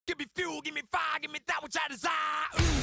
Give me fuel, give me fire, give me that which I desire. Ooh.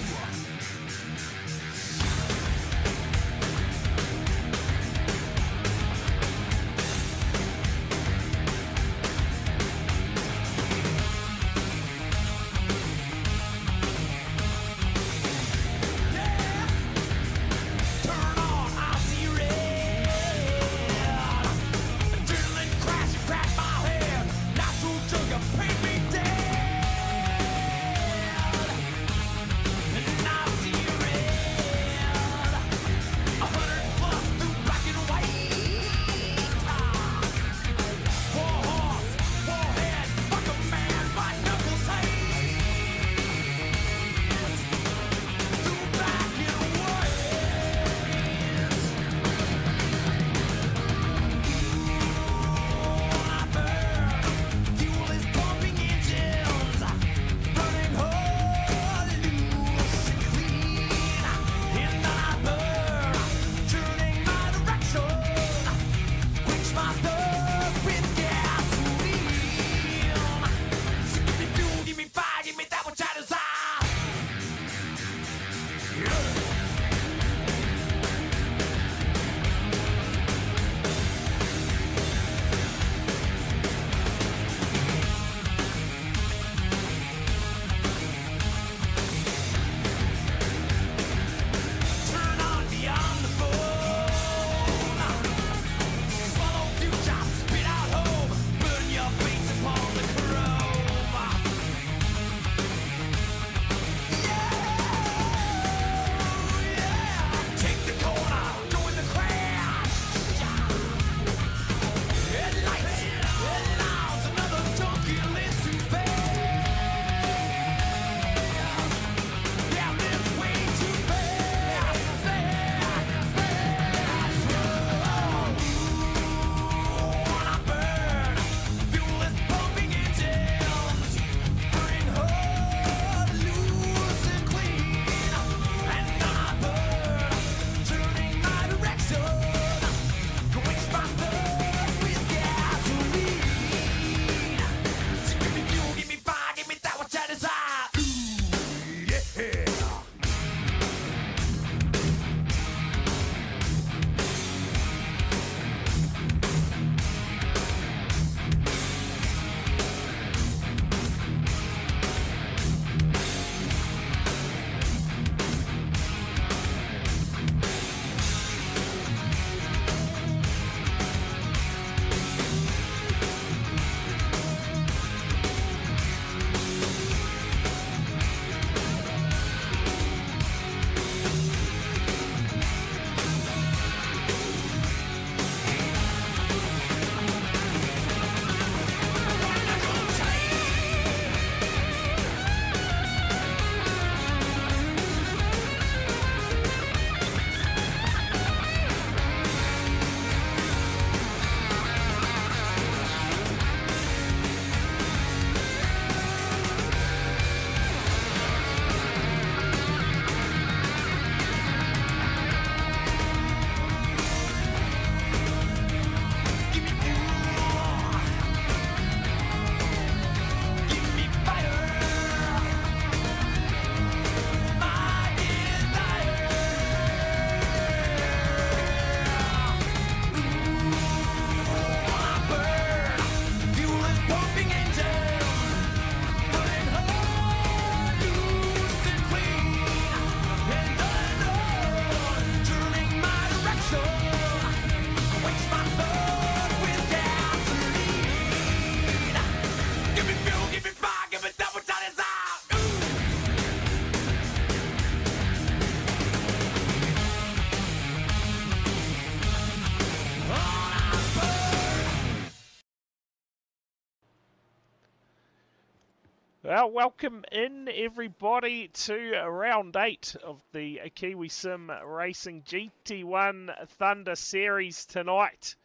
Well, welcome in everybody to round 8 of the Kiwi Sim Racing GT1 Thunder Series tonight.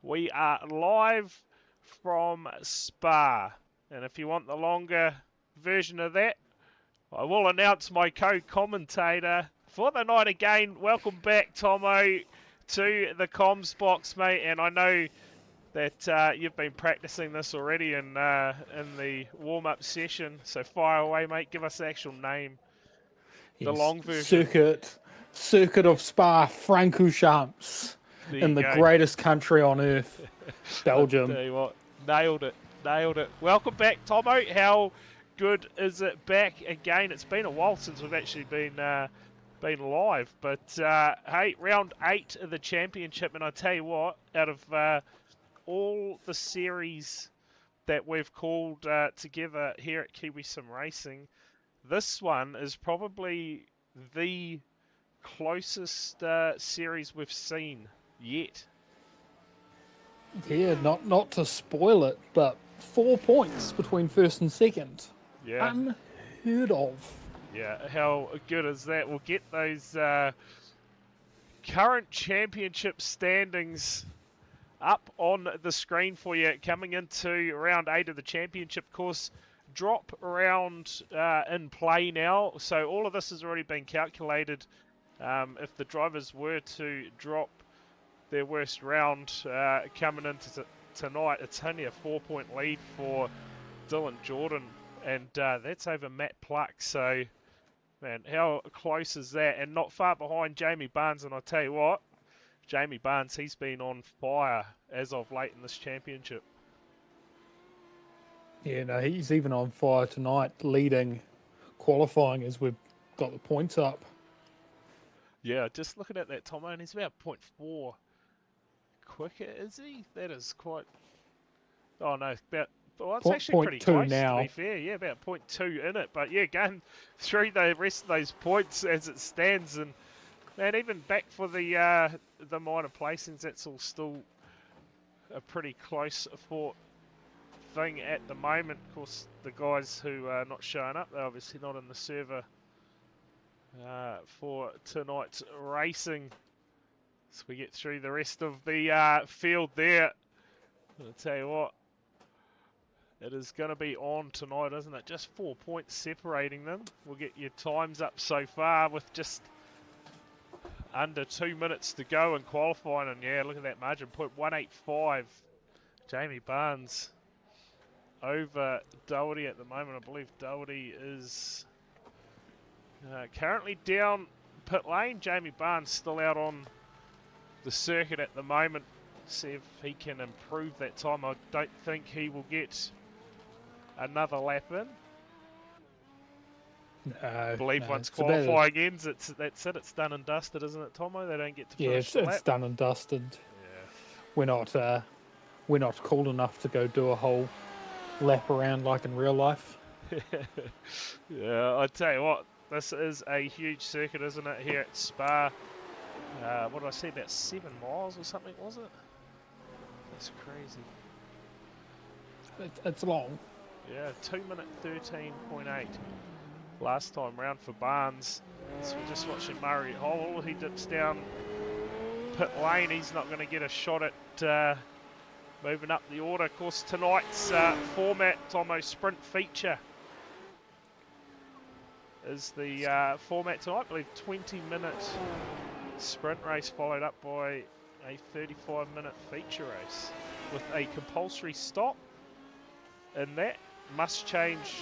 We are live from Spa, and if you want the longer version of that, I will announce my co-commentator for the night again. Welcome back, Tomo, to the comms box, mate, and I know that you've been practicing this already in the warm-up session. So fire away, mate. Give us the actual name, the Yes. long version. Circuit of Spa Francorchamps There in you the go. greatest country on earth, Belgium. I'll tell you what, nailed it. Welcome back, Tomo. How good is it back again? It's been a while since we've actually been live, but hey, round 8 of the championship, and I tell you what, out of all the series that we've called together here at Kiwi Sim Racing, this one is probably the closest series we've seen yet. Yeah, not to spoil it, but 4 points between first and second. Yeah. Unheard of. Yeah, how good is that? We'll get those current championship standings up on the screen for you coming into round 8 of the championship course. Drop round in play now, so all of this has already been calculated. If the drivers were to drop their worst round coming into tonight, it's only a 4-point lead for Dylan Jordan, and that's over Matt Pluck. So, man, how close is that? And not far behind Jamie Barnes, and I tell you what, Jamie Barnes, he's been on fire as of late in this championship. Yeah, no, he's even on fire tonight, leading qualifying as we've got the points up. Yeah, just looking at that, Tomo, and he's about 0.4 quicker, is he? That is quite... Oh, no, about... Well, it's actually pretty close, now. to be fair. Yeah, about 0.2 in it. But, yeah, going through the rest of those points as it stands, and, man, even back for the minor placings, that's all still a pretty close fought thing at the moment. Of course, the guys who are not showing up, they're obviously not in the server for tonight's racing. So we get through the rest of the field there. I'll tell you what, it is going to be on tonight, isn't it? Just 4 points separating them. We'll get your times up so far with just under 2 minutes to go in qualifying. And yeah, look at that margin, 0.185. Jamie Barnes over Doherty at the moment. I believe Doherty is currently down pit lane. Jamie Barnes still out on the circuit at the moment. See if he can improve that time. I don't think he will get another lap in. No, I believe once qualifying ends, that's it. It's done and dusted, isn't it, Tomo? They don't get to finish the lap. It's done and dusted. Yeah. We're not cool enough to go do a whole lap around like in real life. Yeah, I tell you what, this is a huge circuit, isn't it, here at Spa? What did I say, about 7 miles or something, was it? That's crazy. It's long. Yeah, 2 minute 13.8 last time round for Barnes. So we're just watching Murray Hole. He dips down pit lane. He's not going to get a shot at moving up the order. Of course, tonight's format, Tomo, sprint feature is the format tonight. I believe 20-minute sprint race followed up by a 35-minute feature race with a compulsory stop. And that must change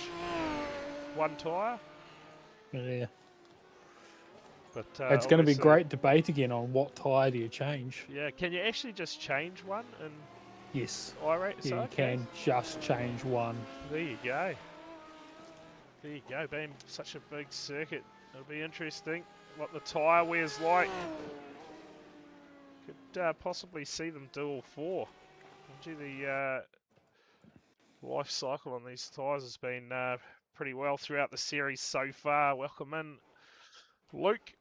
one tyre. Yeah. But it's going to be great debate again on what tyre do you change. Yeah, can you actually just change one? And yes. You can just change one. There you go. There you go. Being such a big circuit, it'll be interesting what the tyre wear's like. Could possibly see them do all 4. Gee, the life cycle on these tyres has been pretty well throughout the series so far. Welcome in, Luke,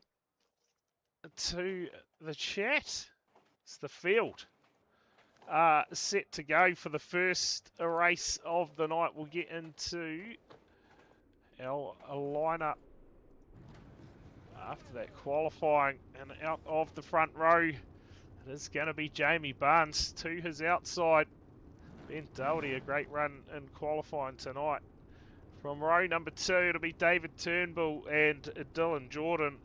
to the chat. It's the field set to go for the first race of the night. We'll get into our lineup after that qualifying, and out of the front row, it is going to be Jamie Barnes. To his outside, Ben Doherty, a great run in qualifying tonight. From row number 2, it'll be David Turnbull and Dylan Jordan.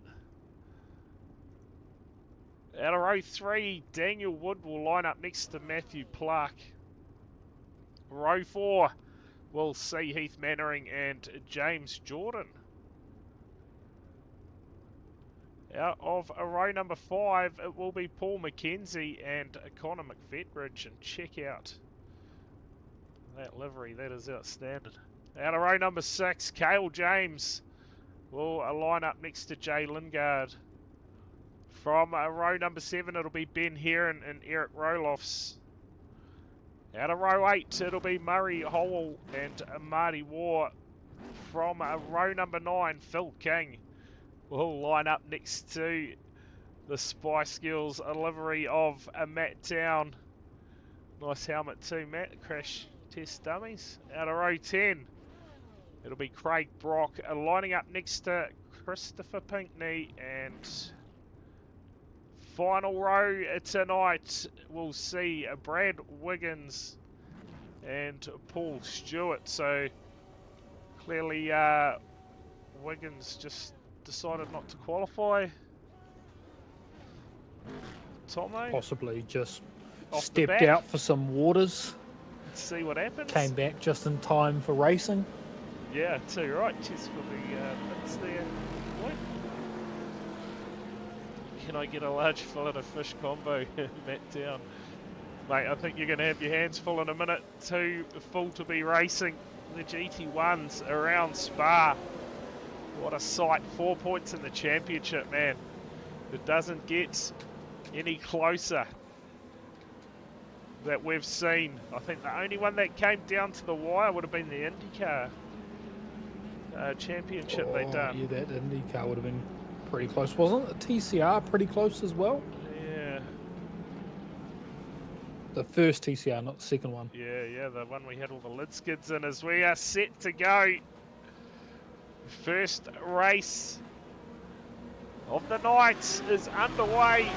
Out of row 3, Daniel Wood will line up next to Matthew Clark. Row 4, we'll see Heath Mannering and James Jordan. Out of row number 5, it will be Paul McKenzie and Connor McFetridge. And check out that livery, that is outstanding. Out of row number 6, Cale James will line up next to Jay Lingard. From row number 7, it'll be Ben Heron and Eric Roloffs. Out of row 8, it'll be Murray Howell and Marty Waugh. From row number 9, Phil King will line up next to the Spice Girls livery of Matt Town. Nice helmet too, Matt. Crash test dummies. Out of row 10, it'll be Craig Brock lining up next to Christopher Pinkney. And final row tonight, we'll see Brad Wiggins and Paul Stewart. So clearly Wiggins just decided not to qualify. Tomo? Possibly just Off the stepped back. out for some waters. Let's see what happens. Came back just in time for racing. Yeah, too right. Cheers for the bits there. What? Can I get a large fillet of fish combo, Matt Town? Mate, I think you're going to have your hands full in a minute. Too full to be racing the GT1s around Spa. What a sight. 4 points in the championship, man. It doesn't get any closer that we've seen. I think the only one that came down to the wire would have been the IndyCar championship they done. Yeah, that IndyCar would have been pretty close. Wasn't the TCR pretty close as well? Yeah. The first TCR, not the second one. Yeah, the one we had all the lid skids in. As we are set to go. First race of the night is underway.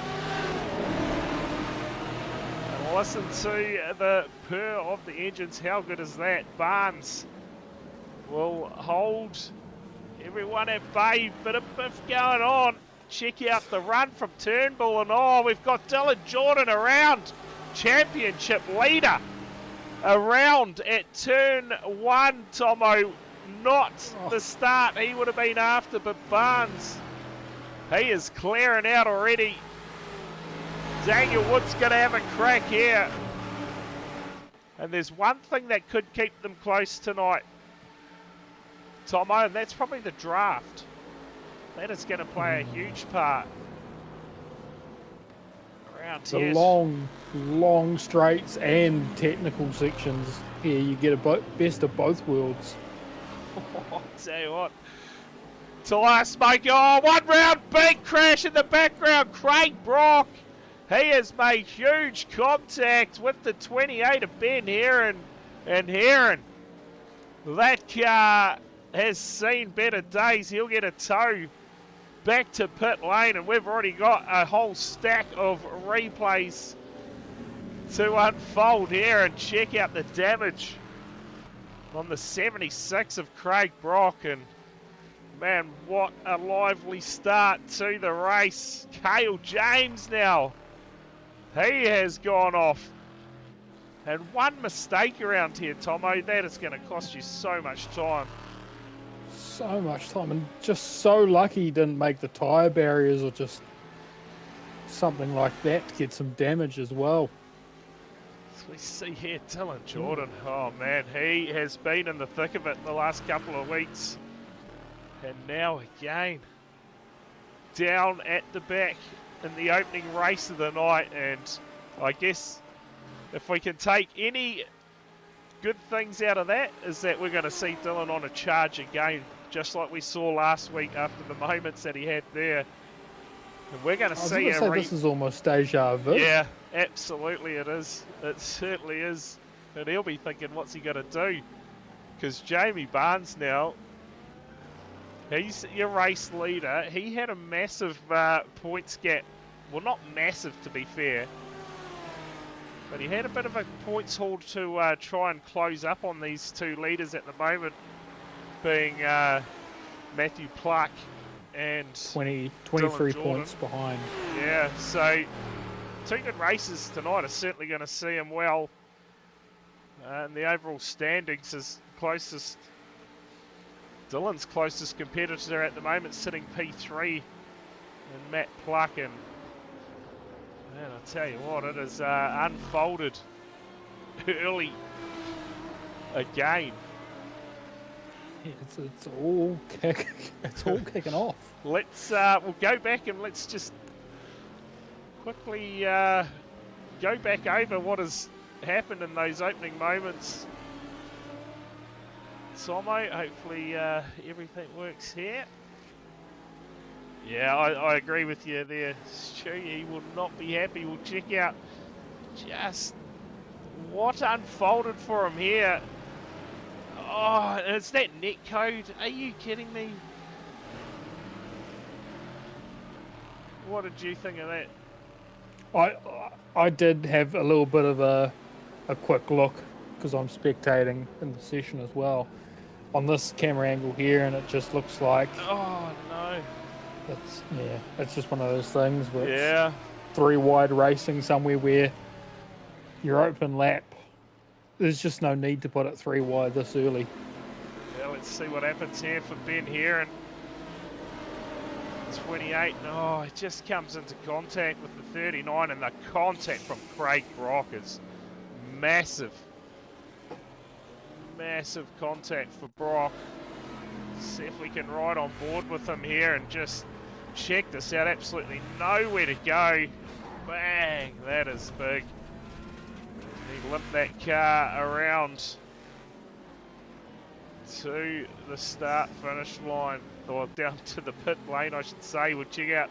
And listen to the purr of the engines. How good is that? Barnes will hold everyone at bay. Bit of biff going on. Check out the run from Turnbull. And oh, we've got Dylan Jordan around. Championship leader around at turn 1, Tomo. Not the start he would have been after, but Barnes, he is clearing out already. Daniel Wood's going to have a crack here. And there's one thing that could keep them close tonight, Tomo, and that's probably the draft. That is going to play a huge part. Around The here. long straights and technical sections. Here you get a best of both worlds. I'll tell you what. Tyre smoke. Oh, one round big crash in the background. Craig Brock. He has made huge contact with the 28 of Ben Heron. And Heron, that car has seen better days. He'll get a tow back to pit lane. And we've already got a whole stack of replays to unfold here. And check out the damage on the 76 of Craig Brock. And man, what a lively start to the race. Cale James now, he has gone off. And one mistake around here, Tomo, that is going to cost you so much time. So much time, and just so lucky he didn't make the tyre barriers or just something like that to get some damage as well. We see here Dylan Jordan. Oh man, he has been in the thick of it the last couple of weeks. And now again, down at the back in the opening race of the night. And I guess if we can take any good things out of that, is that we're going to see Dylan on a charge again, just like we saw last week after the moments that he had there. And we're going to see this is almost deja vu. Yeah, absolutely it is. It certainly is. And he'll be thinking, what's he going to do? Because Jamie Barnes now, he's your race leader. He had a massive points gap. Well, not massive to be fair. But he had a bit of a points haul to try and close up on these two leaders at the moment, being Matthew Clark and 23 points behind. Yeah, so two good races tonight are certainly going to see him well. And the overall standings is closest. Dylan's closest competitor at the moment sitting P3 and Matt Pluck. And man, I'll tell you what, it is unfolded early again. It's all kicking off. Let's we'll go back and let's just quickly go back over what has happened in those opening moments. Somo, hopefully everything works here. Yeah, I agree with you there, Stu. He will not be happy. We'll check out just what unfolded for him here. Oh, and it's that net code. Are you kidding me? What did you think of that? I did have a little bit of a quick look because I'm spectating in the session as well on this camera angle here, and it just looks like Oh no! it's just one of those things where Yeah, it's 3 wide racing somewhere where your open lap, there's just no need to put it 3 wide this early. yeah. Let's see what happens here for Ben here and 28. Oh, it just comes into contact with the 39, and the contact from Craig Brock is massive. Massive contact for Brock. See if we can ride on board with him here and just check this out. Absolutely nowhere to go. Bang, that is big. He limped that car around to the start finish line, or down to the pit lane I should say. We'll check out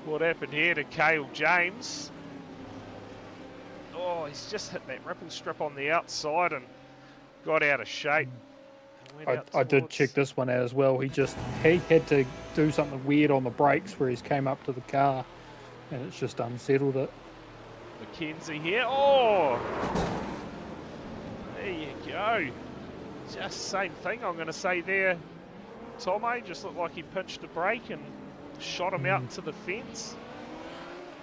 what happened here to Cale James. Oh, he's just hit that ripple strip on the outside and got out of shape. I did check this one out as well. He had to do something weird on the brakes where he's came up to the car and it's just unsettled it. Mackenzie here. Oh, there you go. Just same thing I'm going to say there. Tomo just looked like he pinched a brake and shot him out to the fence.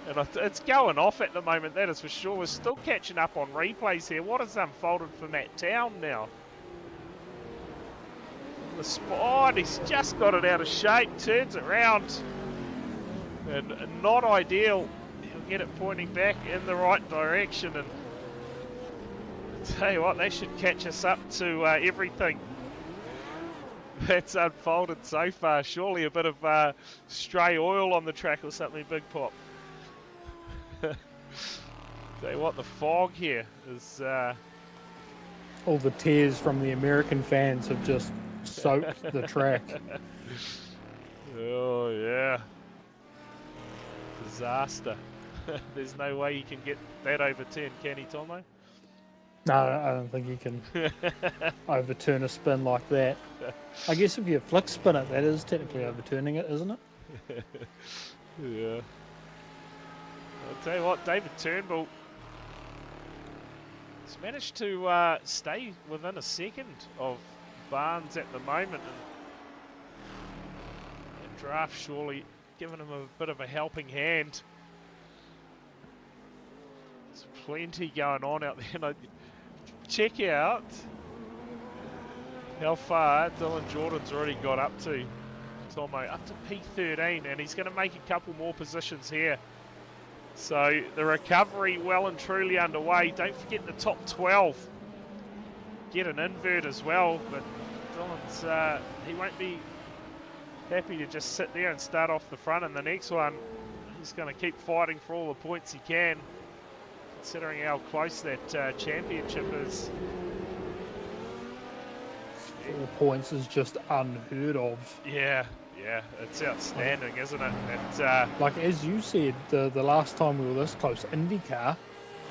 And it's going off at the moment, that is for sure. We're still catching up on replays here. What has unfolded for Matt Town now? The spot, he's just got it out of shape, turns it around. And not ideal. He'll get it pointing back in the right direction. And I'll tell you what, they should catch us up to everything that's unfolded so far. Surely a bit of stray oil on the track or something, Big Pop. Tell you what, the fog here is... all the tears from the American fans have just soaked the track. Oh, yeah. Disaster. There's no way you can get that overturned, can he, Tomo? No, I don't think you can overturn a spin like that. I guess if you flick spin it, that is technically overturning it, isn't it? Yeah. I'll tell you what, David Turnbull has managed to stay within a second of Barnes at the moment, and Draft surely giving him a bit of a helping hand. There's plenty going on out there. And check out how far Dylan Jordan's already got up to, Tomo, up to P13, and he's going to make a couple more positions here. So the recovery well and truly underway. Don't forget the top 12 get an invert as well, but Dylan's he won't be happy to just sit there and start off the front in the next one. He's going to keep fighting for all the points he can, considering how close that championship is. 4 points is just unheard of. Yeah, it's outstanding, isn't it? Like as you said, the last time we were this close, IndyCar,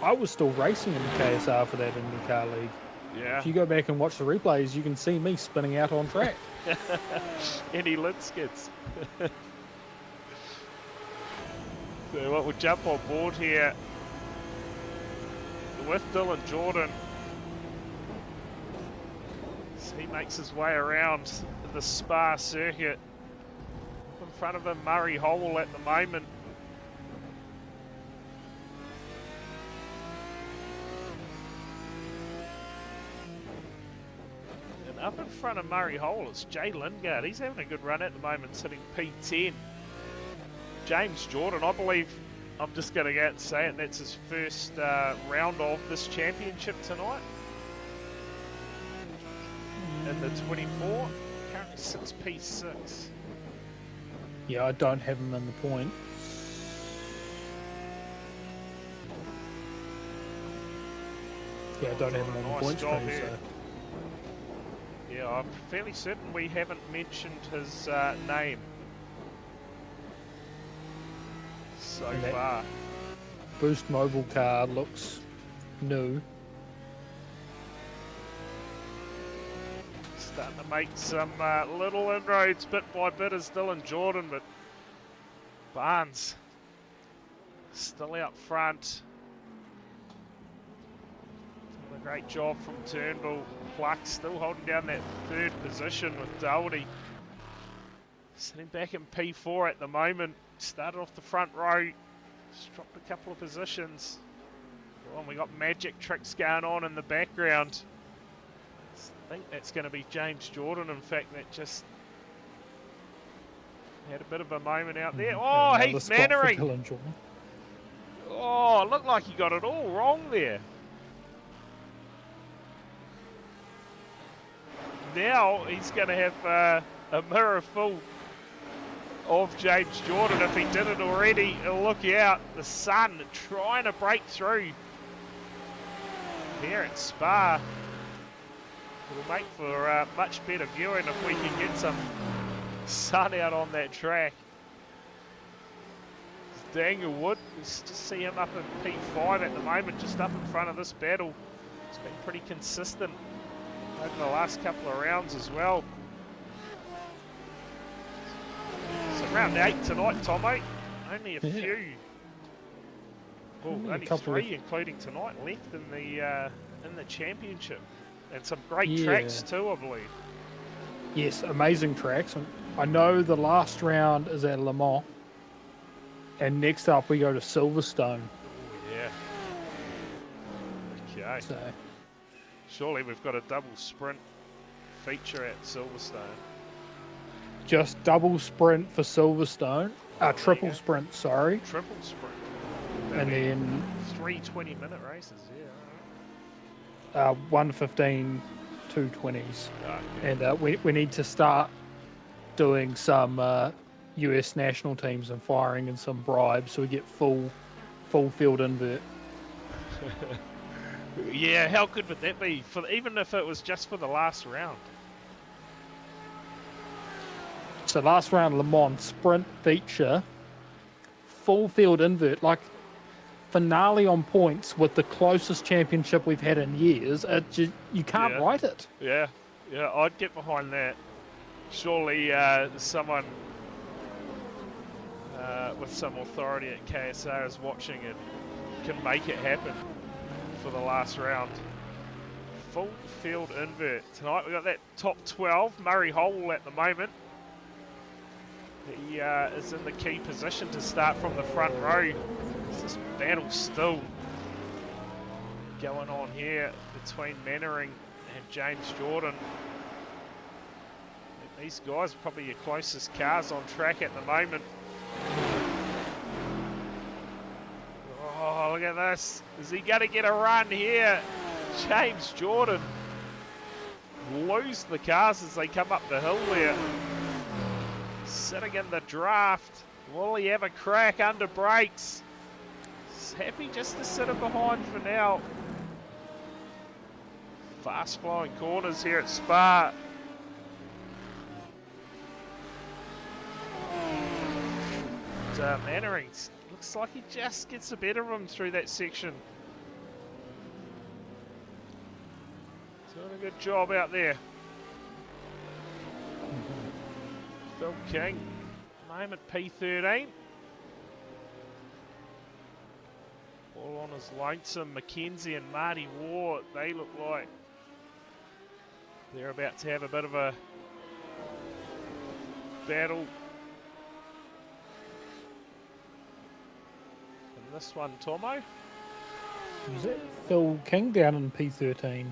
I was still racing in the KSR for that IndyCar league. Yeah. If you go back and watch the replays, you can see me spinning out on track. Any lid skids. So what, we'll jump on board here with Dylan Jordan. So he makes his way around the Spa circuit. front of him, Murray Howell at the moment. And up in front of Murray Howell, it's Jay Lingard. He's having a good run at the moment, sitting P10. James Jordan, I believe, I'm just going to go out and say it, that's his first round of this championship tonight. In the 24, currently sits P6. Yeah, I don't have him in the point. Yeah, I don't have him on the Nice points job page, here. so. Yeah, I'm fairly certain we haven't mentioned his name so And that far. Boost Mobile card looks new. Starting to make some little inroads bit by bit as Dylan Jordan, but Barnes still out front. Doing a great job from Turnbull. Pluck still holding down that third position with Doherty. Sitting back in P4 at the moment. Started off the front row. Just dropped a couple of positions. Oh, and we got magic tricks going on in the background. I think that's going to be James Jordan, in fact, that just had a bit of a moment out there. Oh, Another Heath spot for Mannering! Dylan Jordan. Oh, it looked like he got it all wrong there. Now he's going to have a mirror full of James Jordan. If he didn't already, look out. The sun trying to break through here at Spa. It'll make for much better viewing if we can get some sun out on that track. Daniel Wood, just see him up in P5 at the moment, just up in front of this battle. It's been pretty consistent over the last couple of rounds as well. So round 8 tonight, Tomo. Only a few. Oh, only three, including tonight, left in the championship. And some great tracks too, I believe. Yes, amazing tracks. And I know the last round is at Le Mans. And next up we go to Silverstone. Oh, yeah. Okay. So, surely we've got a double sprint feature at Silverstone. just double sprint for Silverstone. Triple sprint, sorry. Triple sprint. And then 3 20-minute races, yeah. 1:15, 2:20s. Okay. And we need to start doing some US national teams and firing in some bribes so we get full field invert. Yeah, how good would that be? Even if it was just for the last round. So last round Le Mans sprint feature, full field invert, like finale on points with the closest championship we've had in years. You can't write it. Yeah, I'd get behind that. Surely someone with some authority at KSR is watching and can make it happen for the last round. Full field invert. Tonight we've got that top 12. Murray Howell at the moment. He is in the key position to start from the front row. This battle still going on here between Mannering and James Jordan. And these guys are probably your closest cars on track at the moment. Oh, look at this. Is he going to get a run here? James Jordan lose the cars as they come up the hill there. Sitting in the draft. Will he have a crack under brakes? He's happy just to sit him behind for now. Fast flowing corners here at Spa. And Mannering looks like he just gets the better of him through that section. Doing a good job out there. Phil King, moment P13. All on his lonesome. Mackenzie and Marty Ward, they look like they're about to have a bit of a battle this one, Tomo? Is that Phil King down in P13?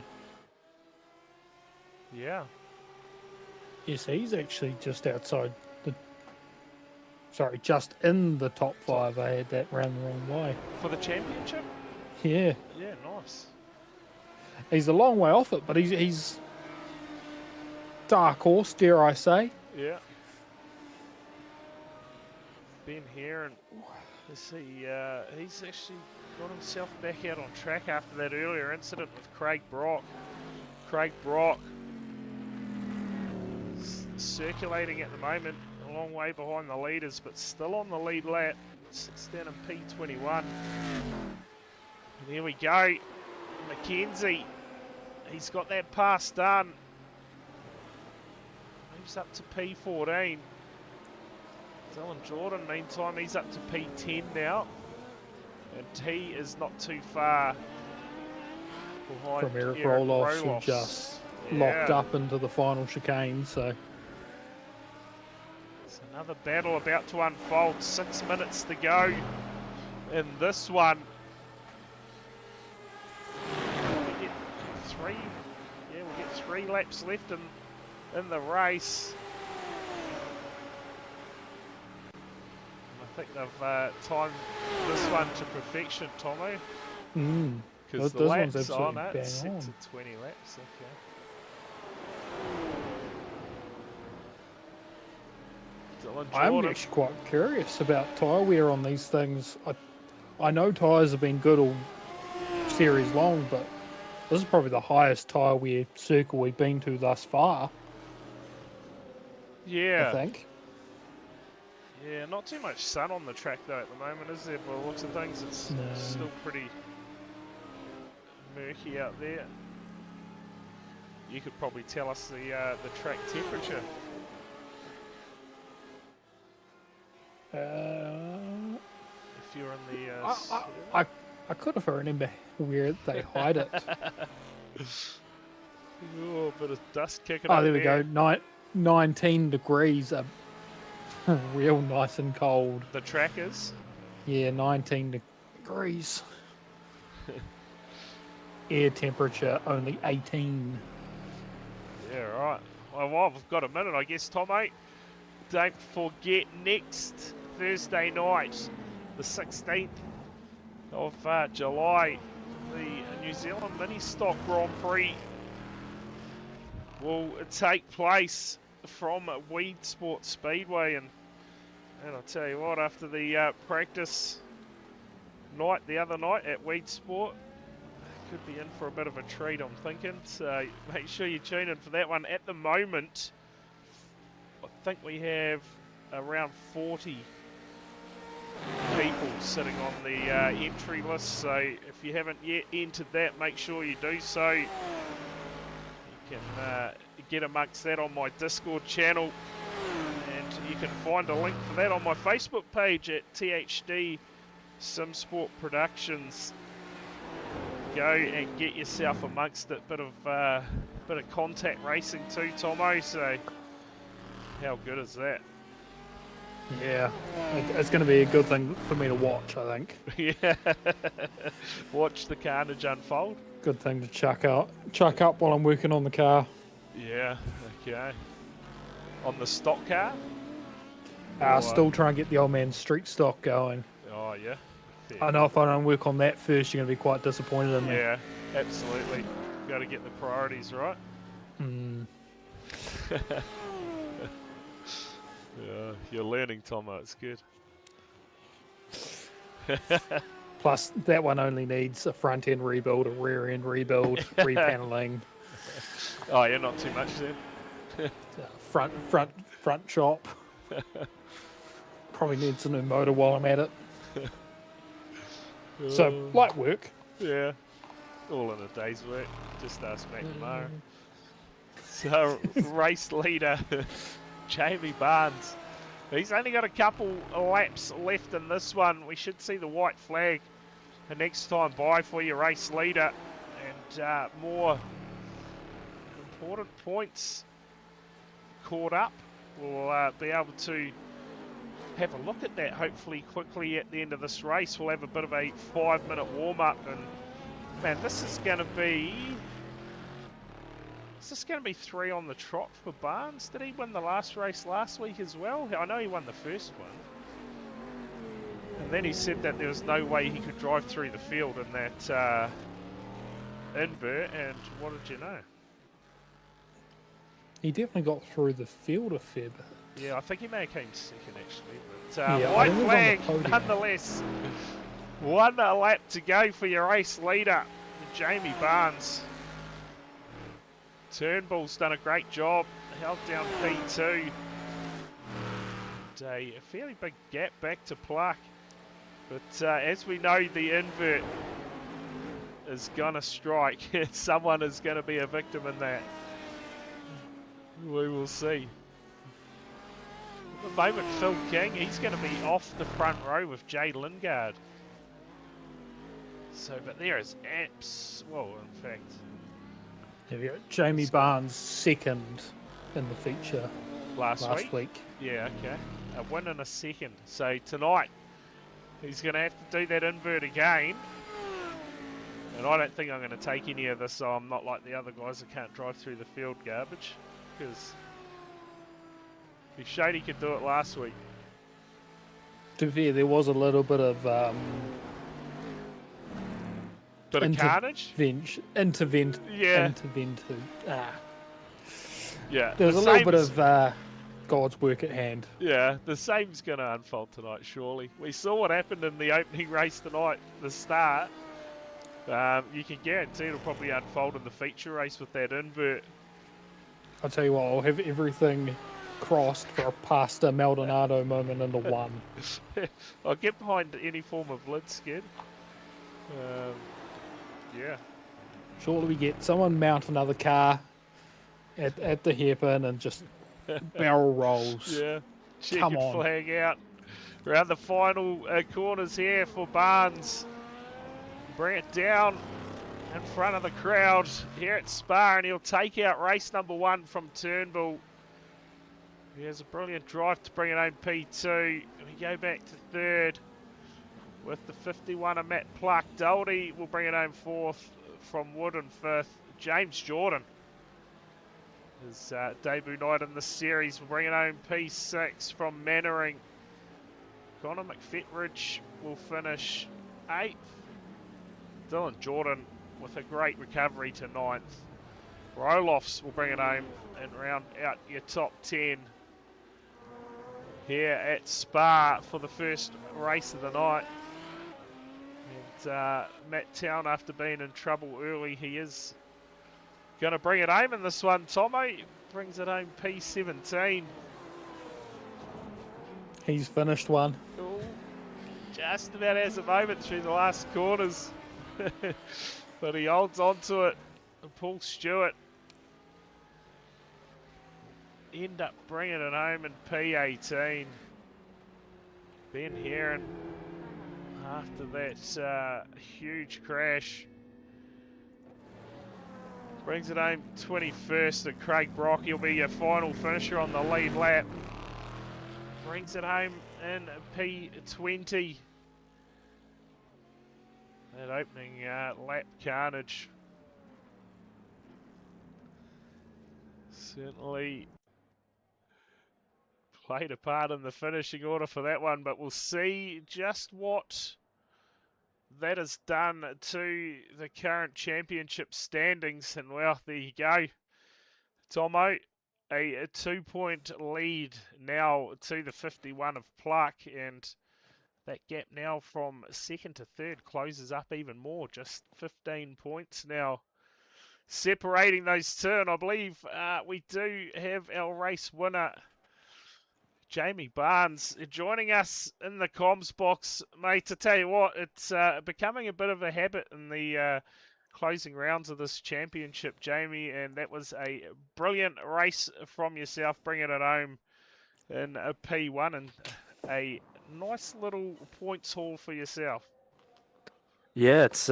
Yeah. Yes, he's actually just outside the. Sorry, just in the top 5. I had that round the wrong way. For the championship? Yeah, Yeah, nice. he's a long way off it, but he's dark horse, dare I say? Yeah. Ben here, and he's actually got himself back out on track after that earlier incident with Craig Brock. Craig Brock circulating at the moment, a long way behind the leaders, but still on the lead lap. Sits down in P21. And here we go. Mackenzie, he's got that pass done. Moves up to P14. Dylan Jordan, meantime, he's up to P10 now. And he is not too far behind From Eric Roloffs, who Roloffs. just locked up into the final chicane, so... It's another battle about to unfold. 6 minutes to go in this one. We get three. Yeah, we get 3 laps left in the race. I think they've timed this one to perfection, Tomo. Because the laps on it, it's set to 20 laps. Okay. I'm actually quite curious about tyre wear on these things. I know tyres have been good all series long, but this is probably the highest tyre wear circle we've been to thus far. Yeah. I think. Yeah, not too much sun on the track though at the moment, is there? By the looks of things, it's still pretty murky out there. You could probably tell us the track temperature. If you're in the... I could if I remember where they hide it. Oh, a bit of dust kicking Oh, up there we there. go. 19 degrees. Real nice and cold. The track is? Yeah, 19 degrees. Air temperature only 18. Yeah, right. Well, I've got a minute, I guess, Tomo. Don't forget, next Thursday night, the 16th of July, the New Zealand Mini Stock Grand Prix will take place from Weed Sports Speedway, and I'll tell you what, after the practice night the other night at Weed Sport, could be in for a bit of a treat, I'm thinking. So make sure you tune in for that one. At the moment, I think we have around 40 people sitting on the entry list. So if you haven't yet entered that, make sure you do so. You can get amongst that on my Discord channel, and you can find a link for that on my Facebook page at THD Simsports Productions. Go and get yourself amongst it. Bit of contact racing too, Tomo. So how good is that? Yeah, it's going to be a good thing for me to watch, I think. Yeah, watch the carnage unfold. Good thing to chuck up while I'm working on the car. Yeah, okay. On the stock car? Still trying to get the old man street stock going. Oh, yeah. I know if I don't work on that first, you're going to be quite disappointed in me. Yeah, absolutely. Got to get the priorities right. Yeah, you're learning, Tomo. It's good. Plus, that one only needs a front end rebuild, a rear end rebuild, repaneling. Oh, yeah, not too much then. Front shop. Probably needs a new motor while I'm at it. So, light work. Yeah, all in a day's work. Just ask Matt tomorrow. So, race leader, Jamie Barnes. He's only got a couple of laps left in this one. We should see the white flag the next time by for your race leader. And more important points caught up. We'll be able to have a look at that hopefully quickly at the end of this race. We'll have a bit of a 5-minute warm-up, and man, this is going to be 3 on the trot for Barnes. Did he win the last race last week as well? I know he won the first one. And then he said that there was no way he could drive through the field in that invert, and what did you know? He definitely got through the field a fair bit. Yeah, I think he may have came second actually, but Yeah, white he was on the flag podium. nonetheless. 1 lap to go for your race leader, Jamie Barnes. Turnbull's done a great job, held down P2. A fairly big gap back to Pluck, but as we know, the invert is gonna strike. Someone is gonna be a victim in that. We will see. At the moment, Phil King, he's going to be off the front row with Jay Lingard. So, but there is well, in fact. There we go. Jamie Barnes second in the feature Last week. Yeah, okay. A win and a second. So tonight, he's going to have to do that invert again. And I don't think I'm going to take any of this, so I'm not like the other guys that can't drive through the field garbage. Because he showed he could do it last week. To be fair, there was a little bit of Carnage? Yeah. Yeah. There's a little bit of God's work at hand. Yeah, the same's going to unfold tonight, surely. We saw what happened in the opening race tonight, the start. You can guarantee it'll probably unfold in the feature race with that invert. I'll tell you what, I'll have everything crossed for a Pasta Maldonado moment in the one. I'll get behind any form of lid skid. Yeah. Surely we get someone mount another car at the hairpin and just barrel rolls. Yeah. Come Checkered on. flag out. Around the final corners here for Barnes. Bring it down in front of the crowd here at Spa, and he'll take out race number 1 from Turnbull. He has a brilliant drive to bring it home P2. We go back to third with the 51 of Matt Pluck. Doherty will bring it home 4th from Wood, and 5th James Jordan. His debut night in the series will bring it home P6 from Mannering. Connor McFetridge will finish 8th. Dylan Jordan with a great recovery to 9th. Roloffs will bring it home and round out your top 10 here at Spa for the first race of the night. And Matt Town, after being in trouble early, he is going to bring it home in this one. Tomo brings it home P17. He's finished one. Ooh, just about has a moment through the last corners. But he holds on to it. And Paul Stewart end up bringing it home in P18. Ben Heron, after that huge crash, brings it home 21st. And Craig Brock, he'll be your final finisher on the lead lap. Brings it home in P20. That opening lap carnage certainly played a part in the finishing order for that one, but we'll see just what that has done to the current championship standings. And well, there you go. Tomo, a 2-point lead now to the 51 of Pluck, and that gap now from 2nd to 3rd closes up even more, just 15 points now separating those two. And I believe we do have our race winner, Jamie Barnes, joining us in the comms box. Mate, to tell you what, it's becoming a bit of a habit in the closing rounds of this championship, Jamie, and that was a brilliant race from yourself, bringing it home in a P1 and a nice little points haul for yourself. Yeah, it's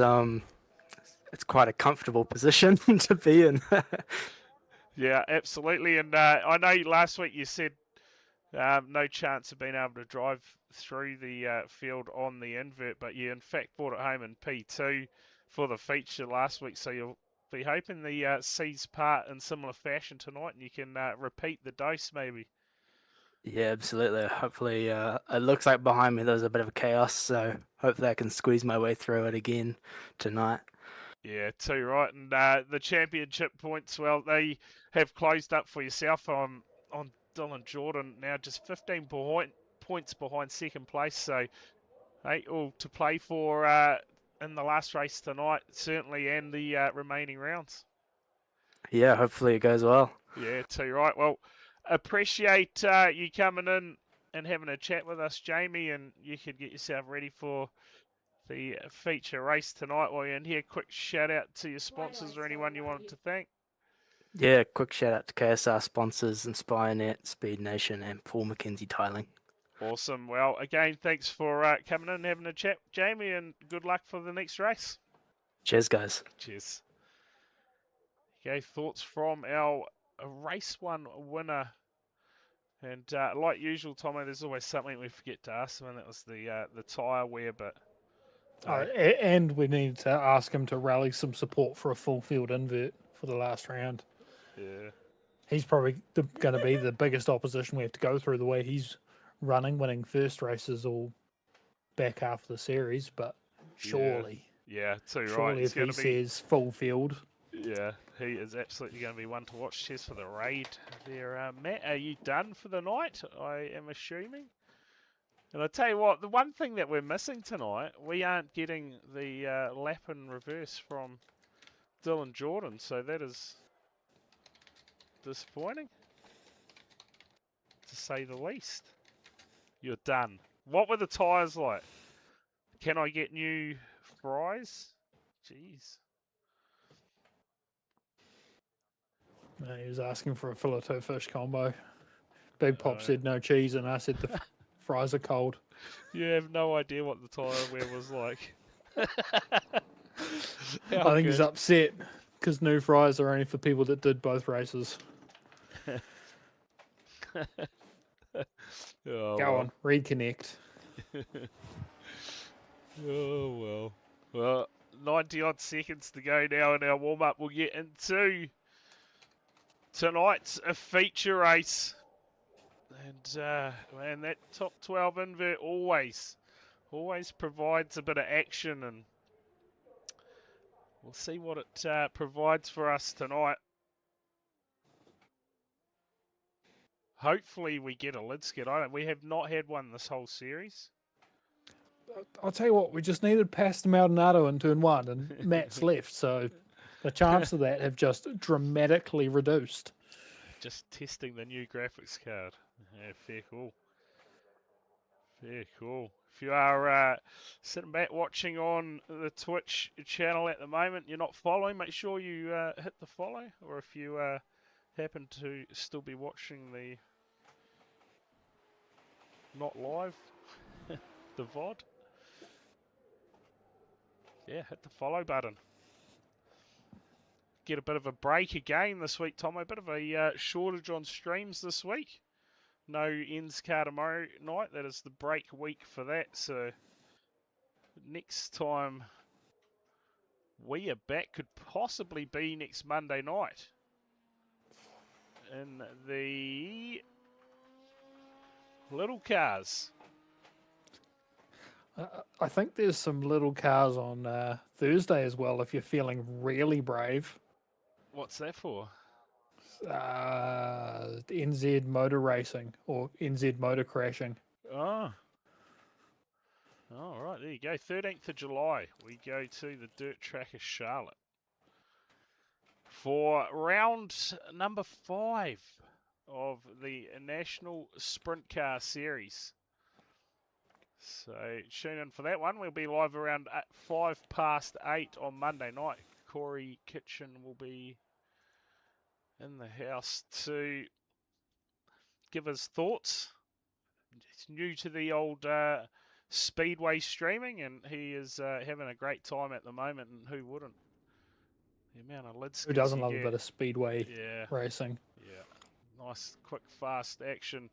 quite a comfortable position to be in. Yeah, absolutely. And I know last week you said No chance of being able to drive through the field on the invert, but you in fact brought it home in P2 for the feature last week, so you'll be hoping the C's part in similar fashion tonight, and you can repeat the dose maybe. Yeah, absolutely. Hopefully, it looks like behind me there's a bit of chaos, so hopefully I can squeeze my way through it again tonight. Yeah, too right. And the championship points, well, they have closed up for yourself on Dylan Jordan now, just 15 points behind second place. So, hey, all to play for in the last race tonight, certainly, and the remaining rounds. Yeah, hopefully it goes well. Yeah, too right. Well, appreciate you coming in and having a chat with us, Jamie, and you could get yourself ready for the feature race tonight while you're in here. Quick shout out to your sponsors or anyone you wanted to thank. Yeah, quick shout out to KSR sponsors, InspireNet, Speed Nation, and Paul McKenzie Tiling. Awesome. Well, again, thanks for coming in and having a chat, Jamie, and good luck for the next race. Cheers, guys. Cheers. Okay, thoughts from our race one winner. And like usual, Tommy, there's always something we forget to ask them, and that was the tyre wear, but... And we need to ask him to rally some support for a full field invert for the last round. Yeah. He's probably going to be the biggest opposition we have to go through the way he's running, winning first races all back half of the series. But surely, Yeah, too right. surely He's if he says full field, yeah, he is absolutely going to be one to watch. Cheers for the raid there. Matt, are you done for the night? I am assuming. And I tell you what, the one thing that we're missing tonight, we aren't getting the lap in reverse from Dylan Jordan, so that is disappointing, to say the least. You're done. What were the tyres like? Can I get new fries? Jeez. he was asking for a filet fish combo. Big Pop said no cheese, and I said the fries are cold. You have no idea what the tyre wear was like. I think he's upset because new fries are only for people that did both races. Go on, reconnect. Oh, well. Well, 90 odd seconds to go now in our warm up. We'll get into tonight's a feature race. And, man, that top 12 invert always provides a bit of action. And we'll see what it provides for us tonight. Hopefully we get a lid skid. We have not had one this whole series. I'll tell you what, we just needed Pastor Maldonado in turn one, and Matt's left, so the chance of that have just dramatically reduced. Just testing the new graphics card. Yeah, fair cool. Fair cool. If you are sitting back watching on the Twitch channel at the moment, you're not following, make sure you hit the follow, or if you happen to still be watching the not live, the VOD, yeah, hit the follow button. Get a bit of a break again this week, Tom. A bit of a shortage on streams this week. No ends car tomorrow night. That is the break week for that. So next time we are back could possibly be next Monday night in the little cars. I think there's some little cars on Thursday as well if you're feeling really brave. What's that for? NZ Motor Racing or NZ Motor Crashing. Oh. All right, there you go. 13th of July, we go to the dirt track of Charlotte for round number 5 of the National Sprint Car Series. So tune in for that one. We'll be live around 8:05 on Monday night. Corey Kitchen will be in the house to give us thoughts. He's new to the old Speedway streaming, and he is having a great time at the moment, and who wouldn't? The amount of lid skids Who doesn't you love get. a bit of Speedway racing? Yeah, nice, quick, fast action.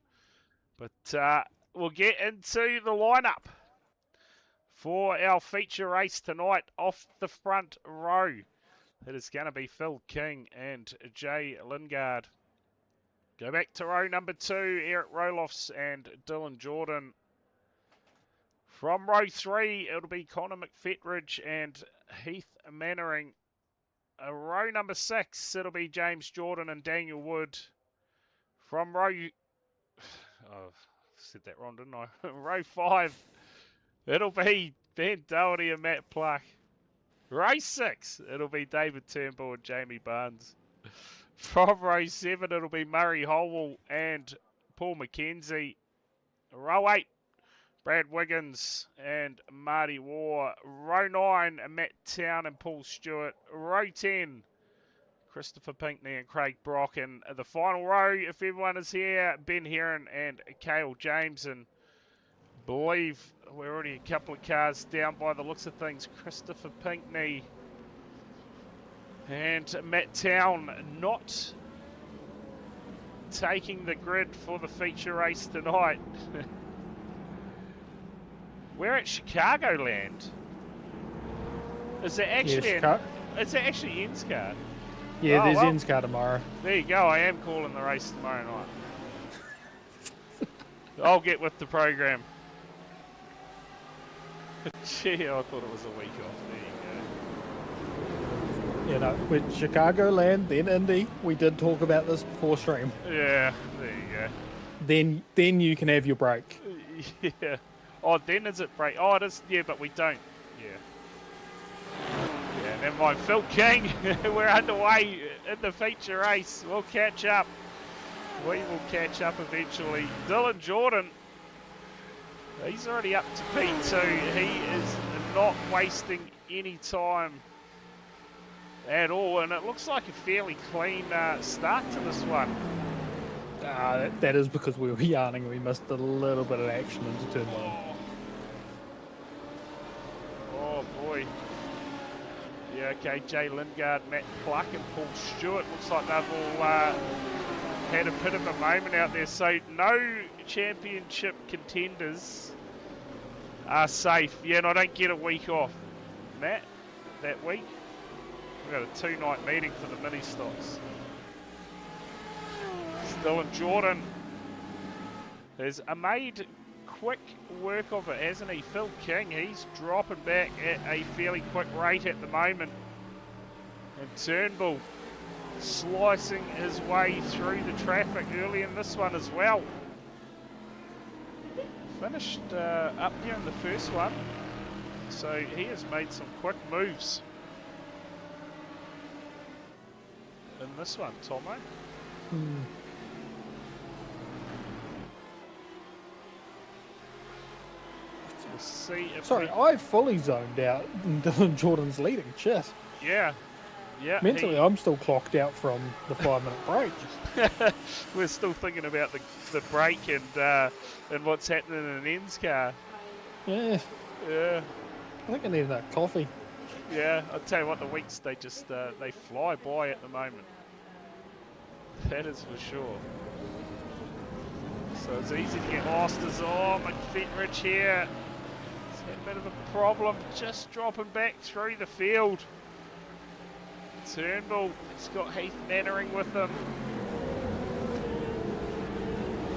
But we'll get into the lineup for our feature race tonight. Off the front row, it is going to be Phil King and Jay Lingard. Go back to row number 2, Eric Roloffs and Dylan Jordan. From row 3, it'll be Connor McFetridge and Heath Mannering. Row number 6, it'll be James Jordan and Daniel Wood. From row... Oh, said that wrong, didn't I? Row 5, it'll be Ben Doherty and Matt Pluck. Row 6, it'll be David Turnbull and Jamie Barnes. From row 7, it'll be Murray Holwell and Paul McKenzie. Row 8, Brad Wiggins and Marty Waugh. Row 9, Matt Town and Paul Stewart. Row 10, Christopher Pinkney and Craig Brock. And the final row, if everyone is here, Ben Heron and Cale James. And believe we're already a couple of cars down by the looks of things. Christopher Pinkney and Matt Town not taking the grid for the feature race tonight. We're at Chicagoland. Is it actually is it actually NZiRL? Yeah, oh, there's well, NZiRL tomorrow. There you go. I am calling the race tomorrow night. I'll get with the program. Gee, I thought it was a week off. There you go. You know, with Chicagoland, then Indy. We did talk about this before stream. Yeah, there you go. Then you can have your break. Yeah. Oh, then is it break? Oh, it is. Yeah, but we don't. Yeah. Yeah, never mind. Phil King, we're underway in the feature race. We'll catch up. We will catch up eventually. Dylan Jordan, he's already up to P2. He is not wasting any time at all, and it looks like a fairly clean start to this one. That is because we were yarning and we missed a little bit of action into turn 1. Oh boy. Yeah, okay, Jay Lingard, Matt Pluck and Paul Stewart. Looks like they've all had a bit of a moment out there. So no championship contenders are safe. Yeah, and I don't get a week off, Matt, that week. We've got a 2-night meeting for the mini stocks. Dylan Jordan has made quick work of it, hasn't he? Phil King, he's dropping back at a fairly quick rate at the moment. And Turnbull slicing his way through the traffic early in this one as well. Finished up here in the first one, so he has made some quick moves in this one, Tomo. We'll see if Sorry, I fully zoned out and Dylan Jordan's leading. Shit. Yeah. Yeah. Mentally, I'm still clocked out from the 5-minute break. We're still thinking about the break and what's happening in an NZiRL. Yeah. Yeah. I think I need that coffee. Yeah. I'll tell you what, the weeks they just they fly by at the moment. That is for sure. So it's easy to get lost as McFetridge here. He's had a bit of a problem just dropping back through the field. Turnbull, he's got Heath Mannering with him.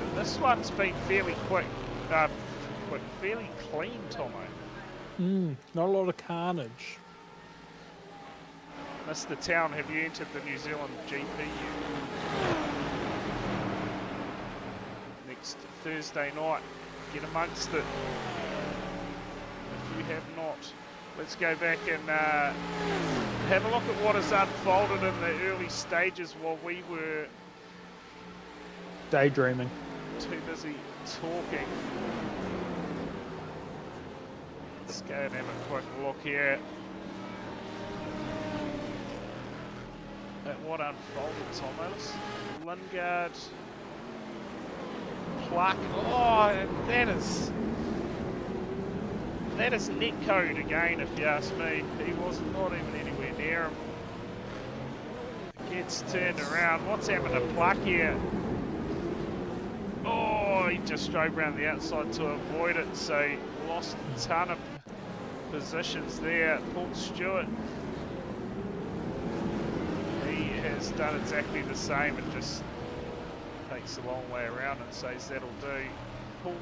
And this one's been fairly quick, fairly clean, Tomo. Not a lot of carnage. Mr. Town, have you entered the New Zealand GP yet? Next Thursday night, get amongst it. If you have not, let's go back and have a look at what has unfolded in the early stages while we were Daydreaming. too busy talking. Let's go and have a quick look here at what unfolded, Thomas. Lingard, Pluck. Oh, and that is netcode again, if you ask me. He was not even anywhere near him. Gets turned around. What's happened to Pluck here? Oh, he just drove around the outside to avoid it, so lost a ton of positions there. Paul Stewart, he has done exactly the same and just takes a long way around and says that'll do. Paul,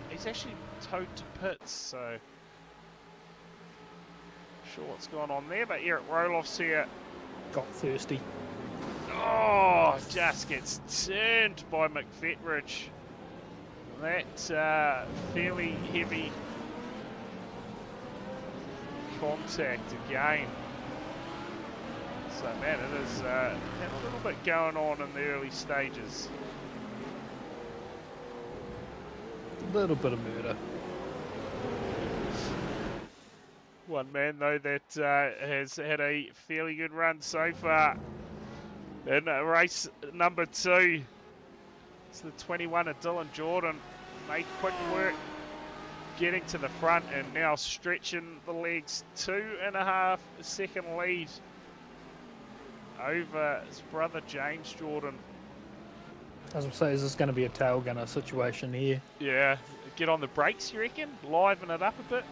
he's actually towed to pits, so not sure what's going on there, but Eric Roloff's here. Got thirsty. Oh, just gets turned by McFetridge. That fairly heavy contact again. So man, it is had a little bit going on in the early stages. A little bit of murder. One man though that has had a fairly good run so far in race number 2. It's the 21 of Dylan Jordan. Made quick work getting to the front and now stretching the legs. 2.5 second lead over his brother James Jordan. As I say, is this going to be a tail gunner situation here? Yeah, get on the brakes, you reckon? Liven it up a bit.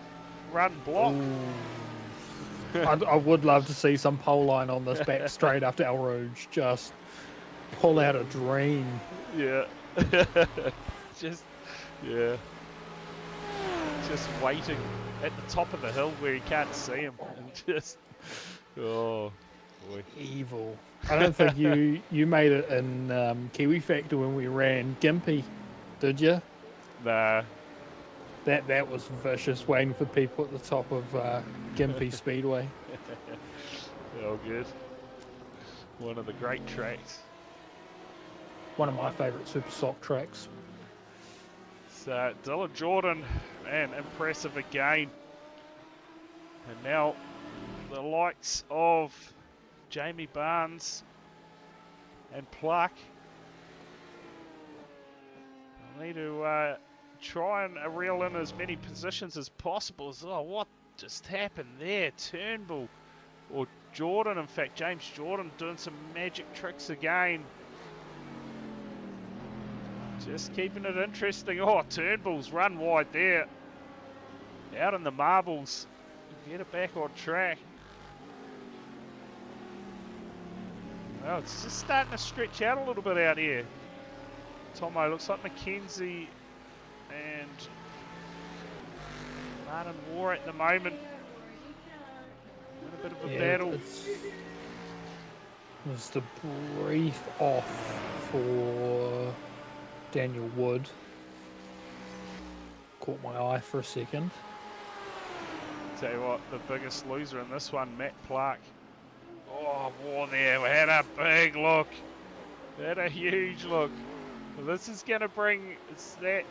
Run block. I would love to see some pole line on this back straight after El Rouge. Just pull out a dream. Yeah. Just waiting at the top of the hill where you can't see him. And just, oh boy. Evil. I don't think you made it in Kiwi Factor when we ran Gympie, did you? Nah. That was vicious, waiting for people at the top of Gympie Speedway. Oh, good. One of the great tracks. One of my favourite super sock tracks. So Dylan Jordan, man, impressive again. And now the likes of Jamie Barnes and Pluck need to try and reel in as many positions as possible. Oh, what just happened there? Turnbull, or Jordan, in fact, James Jordan doing some magic tricks again. Just keeping it interesting. Oh, Turnbull's run wide there. Out in the marbles. Get it back on track. Well, it's just starting to stretch out a little bit out here. Tomo, looks like Mackenzie and Martin Moore at the moment. In a bit of a battle. It's just a brief off for Daniel Wood. Caught my eye for a second. Tell you what, the biggest loser in this one, Matt Clark. Oh, war there. We had a big look. We had a huge look. Well, this is going to bring that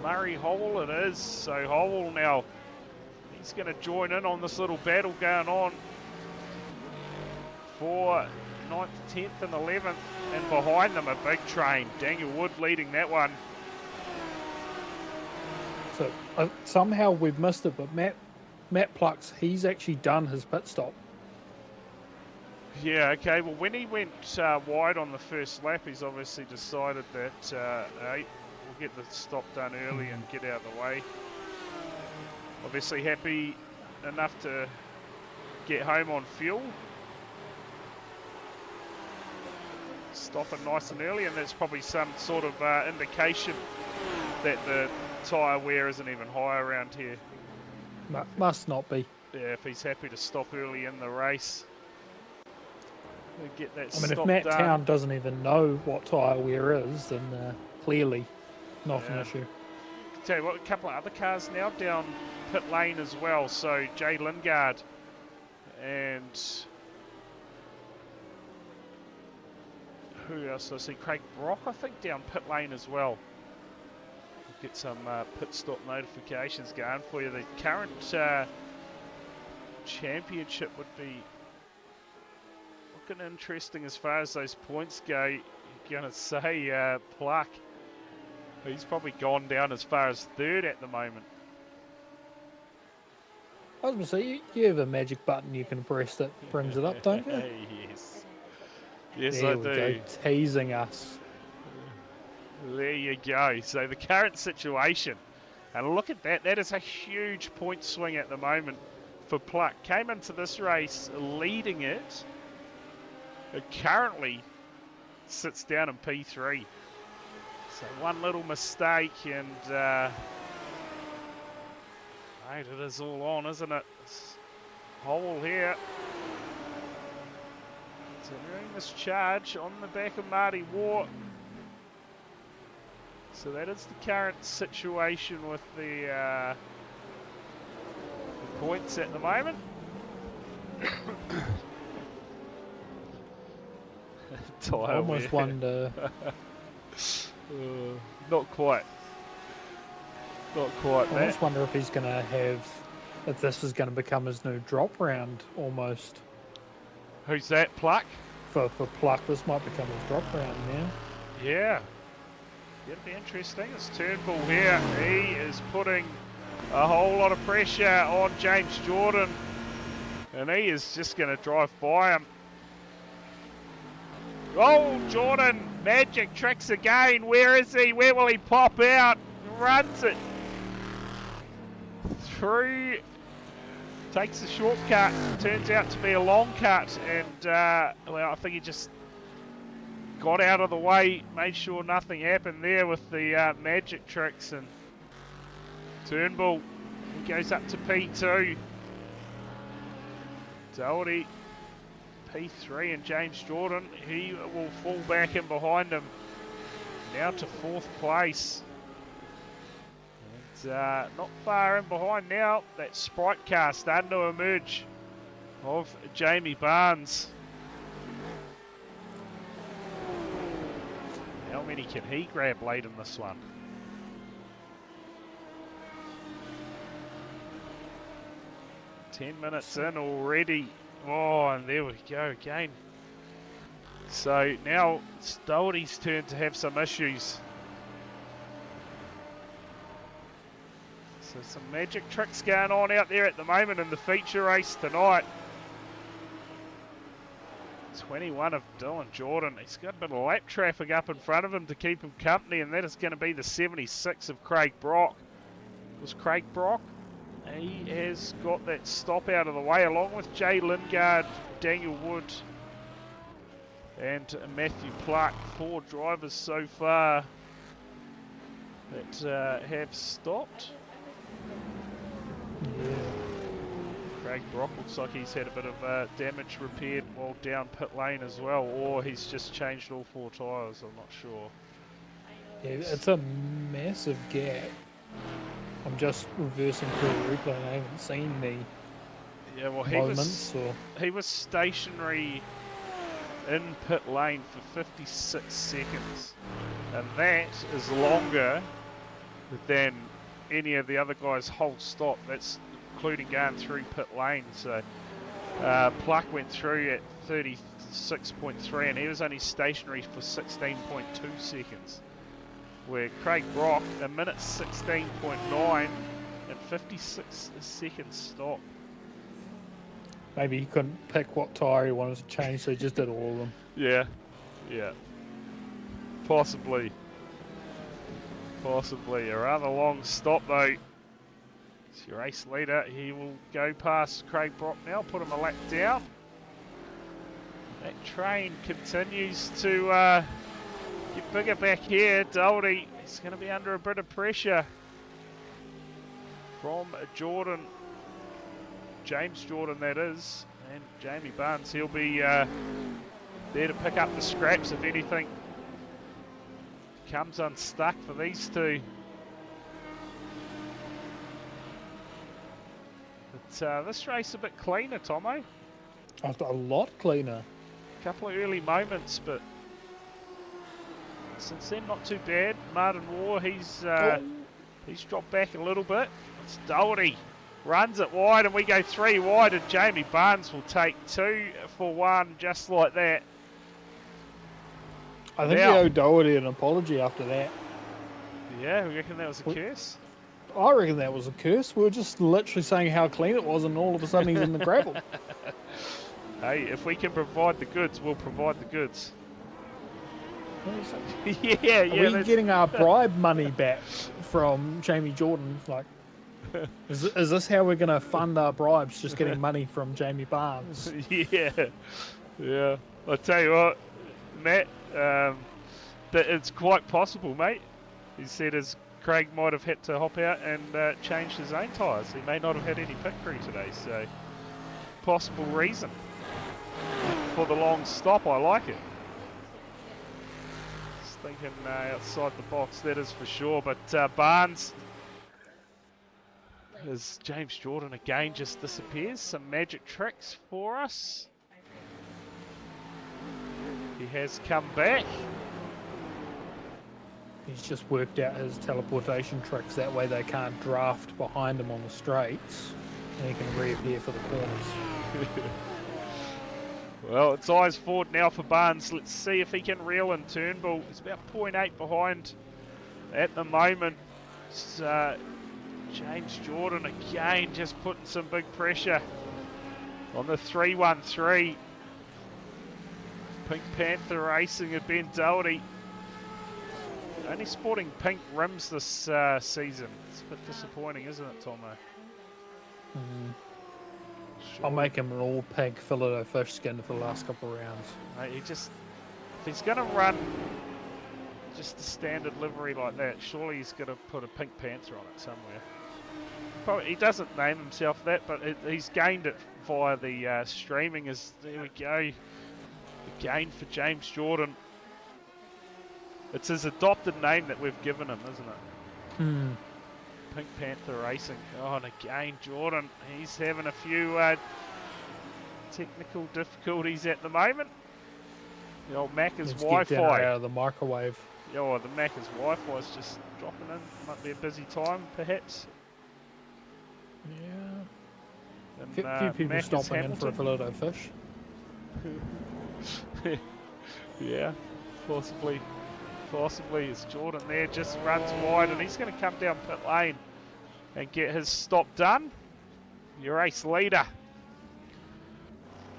Murray Howell, it is. So Howell now, he's going to join in on this little battle going on for 9th, 10th and 11th. And behind them a big train. Daniel Wood leading that one. So somehow we've missed it, but Matt Plucks, he's actually done his pit stop. Yeah, okay. Well, when he went wide on the first lap, he's obviously decided that, hey, we'll get the stop done early and get out of the way. Obviously happy enough to get home on fuel. Stopping nice and early, and that's probably some sort of indication that the tyre wear isn't even high around here. Must not be. Yeah, if he's happy to stop early in the race. We'll get that I mean, if stop Matt done. Town doesn't even know what tyre wear is, then clearly not an issue. Tell you what, a couple of other cars now down pit lane as well. So Jay Lingard and who else? I see Craig Brock, I think, down pit lane as well. We'll get some pit stop notifications going for you. The current championship would be looking interesting as far as those points go. You're going to say Pluck. He's probably gone down as far as 3rd at the moment. I was going to say, you have a magic button you can press that brings it up, don't you? Yes. Yes, there I we do. go, teasing us. There you go. So the current situation, and look at that. That is a huge point swing at the moment for Pluck. Came into this race leading it. It currently sits down in P3. So one little mistake and mate, it is all on, isn't it? This hole here. Continuing this charge on the back of Marty War. So that is the current situation with the points at the moment. I almost wonder. Not quite. Not quite. I almost wonder if he's going to have, if this is going to become his new drop round almost. Who's that, Pluck? For Pluck, this might become his drop round now. Yeah. It'll be interesting. It's Turnbull here. He is putting a whole lot of pressure on James Jordan. And he is just going to drive by him. Oh, Jordan, magic tricks again. Where is he? Where will he pop out? Runs it through. Takes a shortcut. Turns out to be a long cut. And, well, I think he just got out of the way. Made sure nothing happened there with the magic tricks. And Turnbull, he goes up to P2. Doherty, P3, and James Jordan, he will fall back in behind him. Now to 4th place. And not far in behind now, that Sprite car starting to emerge of Jamie Barnes. How many can he grab late in this one? Minutes in already. Oh, and there we go again. So now it's Doherty's turn to have some issues. So some magic tricks going on out there at the moment in the feature race tonight. 21 of Dylan Jordan. He's got a bit of lap traffic up in front of him to keep him company, and that is going to be the 76 of Craig Brock. It was Craig Brock. He has got that stop out of the way, along with Jay Lingard, Daniel Wood, and Matthew Pluck. 4 drivers so far that have stopped. Yeah. Craig Brock looks like he's had a bit of damage repaired while down pit lane as well, or he's just changed all 4 tyres, I'm not sure. Yeah, it's a massive gap. I'm just reversing through the replay and I haven't seen the moments. He was stationary in pit lane for 56 seconds, and that is longer than any of the other guys' whole stop. That's including going through pit lane. So Pluck went through at 36.3 and he was only stationary for 16.2 seconds. Where Craig Brock, a minute 16.9 and 56 seconds stop. Maybe he couldn't pick what tyre he wanted to change, so he just did all of them. Yeah, yeah. Possibly. Possibly. A rather long stop though. It's your race leader. He will go past Craig Brock now, put him a lap down. That train continues to get bigger back here. Doherty is going to be under a bit of pressure from Jordan. James Jordan, that is. And Jamie Barnes, he'll be there to pick up the scraps if anything comes unstuck for these two. But this race a bit cleaner, Tomo. A lot cleaner. A couple of early moments, but since then, not too bad. Martin War, he's dropped back a little bit. It's Doherty. Runs it wide, and we go 3 wide, and Jamie Barnes will take 2 for 1, just like that. I think you owe Doherty an apology after that. Yeah, we reckon that was a curse? I reckon that was a curse. We were just literally saying how clean it was, and all of a sudden he's in the gravel. Hey, if we can provide the goods, we'll provide the goods. Yeah, Are yeah. we getting our bribe money back from Jamie Jordan? Like, is this how we're going to fund our bribes? Just getting money from Jamie Barnes? Yeah, yeah. I'll tell you what, Matt, that it's quite possible, mate. He said as Craig might have had to hop out and change his own tyres. He may not have had any pit crew today, so possible reason for the long stop. I like it. Just thinking outside the box, that is for sure. But Barnes, as James Jordan again just disappears, some magic tricks for us. He has come back. He's just worked out his teleportation tricks. That way they can't draft behind him on the straights. And he can reappear for the corners. Well, it's eyes forward now for Barnes. Let's see if he can reel in Turnbull. He's about 0.8 behind at the moment. It's, James Jordan again just putting some big pressure on the 313. Pink Panther Racing at Ben Doherty. Only sporting pink rims this season. It's a bit disappointing, isn't it, Tomo? I'll make him an all pink fillet fish skin for the last couple of rounds. Mate, if he's going to run just a standard livery like that, surely he's going to put a Pink Panther on it somewhere. Probably, he doesn't name himself that, but he's gained it via the streaming. There we go. The gain for James Jordan. It's his adopted name that we've given him, isn't it? Pink Panther Racing. Oh, and again, Jordan, he's having a few technical difficulties at the moment. The old Macca's Wi-Fi. Get out of the microwave. Yeah, well, the Macca's Wi-Fi is just dropping in. Might be a busy time, perhaps. Yeah. And, Few people Macca's stopping in for a fillet of fish. Yeah, possibly. Possibly. As Jordan there just runs wide, and he's going to come down pit lane and get his stop done. Your race leader,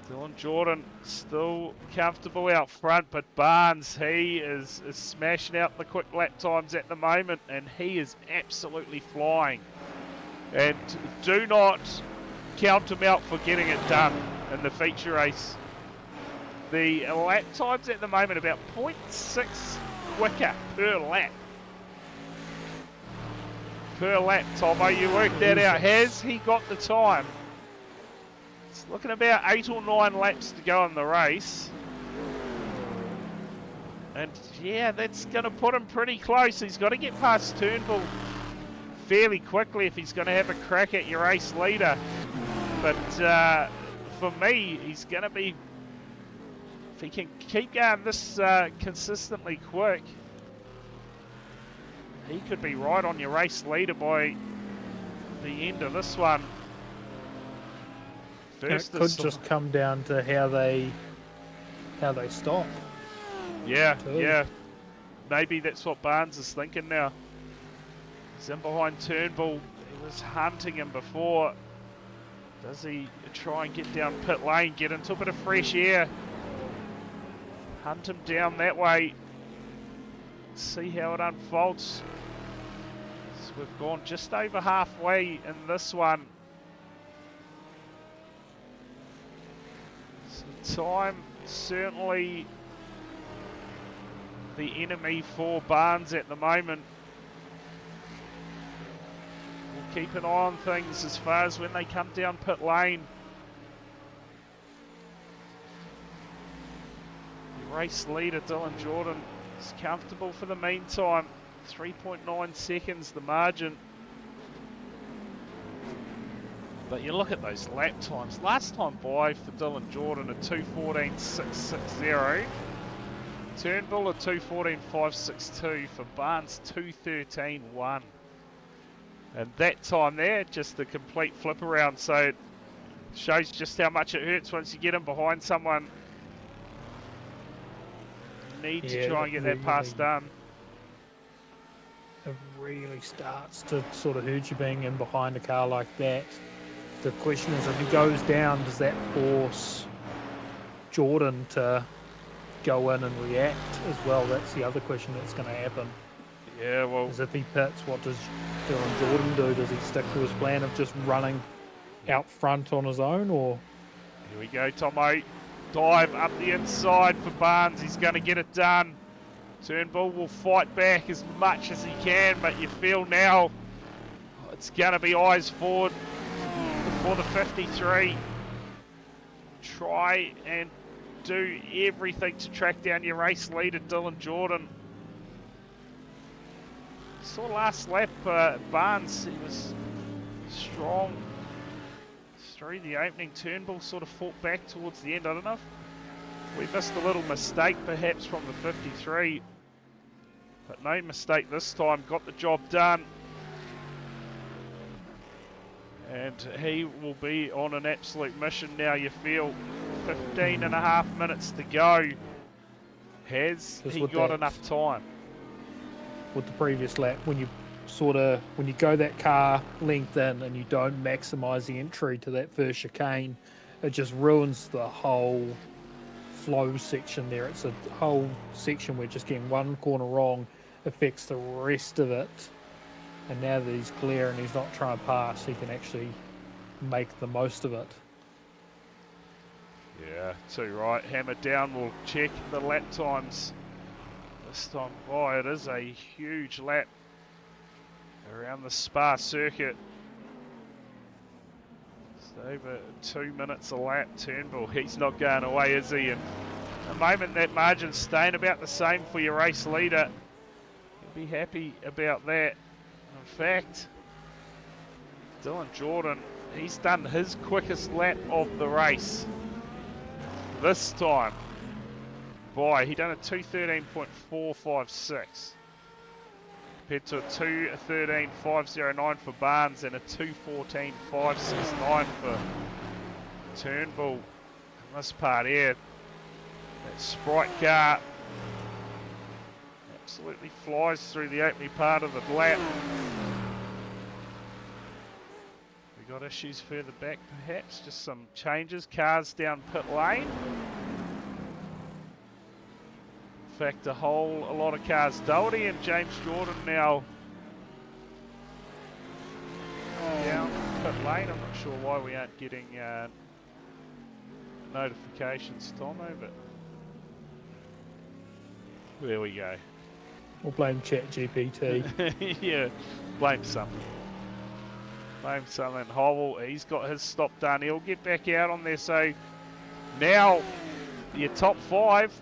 Dylan Jordan, still comfortable out front, but Barnes, he is smashing out the quick lap times at the moment, and he is absolutely flying. And do not count him out for getting it done in the feature race. The lap times at the moment about 0.6 quicker per lap. Per lap, Tomo, you worked that out. Has he got the time? It's looking about 8 or 9 laps to go in the race. And yeah, that's going to put him pretty close. He's got to get past Turnbull fairly quickly if he's going to have a crack at your race leader. But for me, he's going to be, if he can keep going this consistently quick, he could be right on your race leader by the end of this one. First it could just come down to how they stop. Yeah, too. yeah. Maybe that's what Barnes is thinking now. He's in behind Turnbull. He was hunting him before. Does he try and get down pit lane, get into a bit of fresh air? Hunt him down that way. See how it unfolds. So we've gone just over halfway in this one. So time certainly the enemy for Barnes at the moment. We'll keep an eye on things as far as when they come down pit lane. The race leader Dylan Jordan is comfortable for the meantime. 3.9 seconds the margin. But you look at those lap times. Last time by for Dylan Jordan a 2:14.660. Turnbull a 2:14.562. For Barnes 2:13.1. And that time there, just a complete flip around. So it shows just how much it hurts once you get in behind someone. You need to try and get that pass done. It really starts to sort of hurt you being in behind a car like that. The question is, if he goes down, does that force Jordan to go in and react as well. That's the other question that's going to happen. Yeah, well, Is if he pits, what does Dylan Jordan do? Does he stick to his plan of just running out front on his own, or? here we go, Tomo. Dive up the inside for Barnes. He's going to get it done. Turnbull will fight back as much as he can, but you feel now it's going to be eyes forward for the 53. Try and do everything to track down your race leader, Dylan Jordan. Saw last lap, Barnes, he was strong through the opening. Turnbull sort of fought back towards the end. I don't know if we missed a little mistake perhaps from the 53, but no mistake this time, got the job done. And he will be on an absolute mission now, you feel. 15 and a half minutes to go. Has he got enough time? With the previous lap, when you go that car length in and you don't maximise the entry to that first chicane, it just ruins the whole flow section there. It's a whole section where just getting one corner wrong affects the rest of it. And now that he's clear and he's not trying to pass, he can actually make the most of it. Yeah, too right. Hammer down. We'll check the lap times this time. Oh, it is a huge lap around the Spa circuit. It's over 2 minutes a lap. Turnbull, he's not going away, is he? And at the moment that margin's staying about the same for your race leader. You'll be happy about that. In fact, Dylan Jordan, he's done his quickest lap of the race this time. Boy, he done a 2:13.456 compared to a 2:13.509 for Barnes and a 2:14.569 for Turnbull. In this part here, that Sprite car absolutely flies through the opening part of the lap. We got issues further back perhaps, just some changes, cars down pit lane. In fact, a lot of cars. Doherty and James Jordan now down pit lane. I'm not sure why we aren't getting notifications, Tomo, but there we go. We'll blame ChatGPT. Yeah, blame something. Blame something. Howell, he's got his stop done. He'll get back out on there. So now your top 5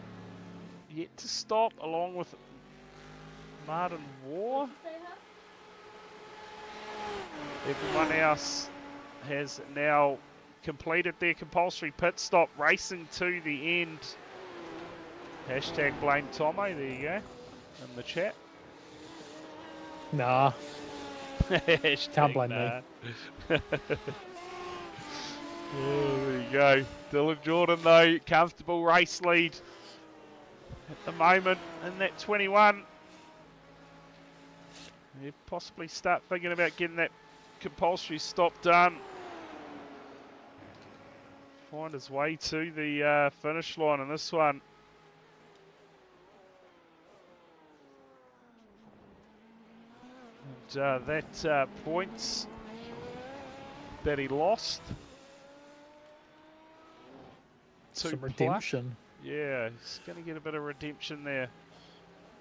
yet to stop, along with Martin War. Everyone else has now completed their compulsory pit stop, racing to the end. Hashtag blame Tomo, there you go, in the chat. Nah. Can't blame nah. me. Oh, there you go. Dylan Jordan, though, comfortable race lead at the moment in that 21. You possibly start thinking about getting that compulsory stop done. Find his way to the finish line in this one. And that points that he lost. Some redemption. Yeah, he's going to get a bit of redemption there.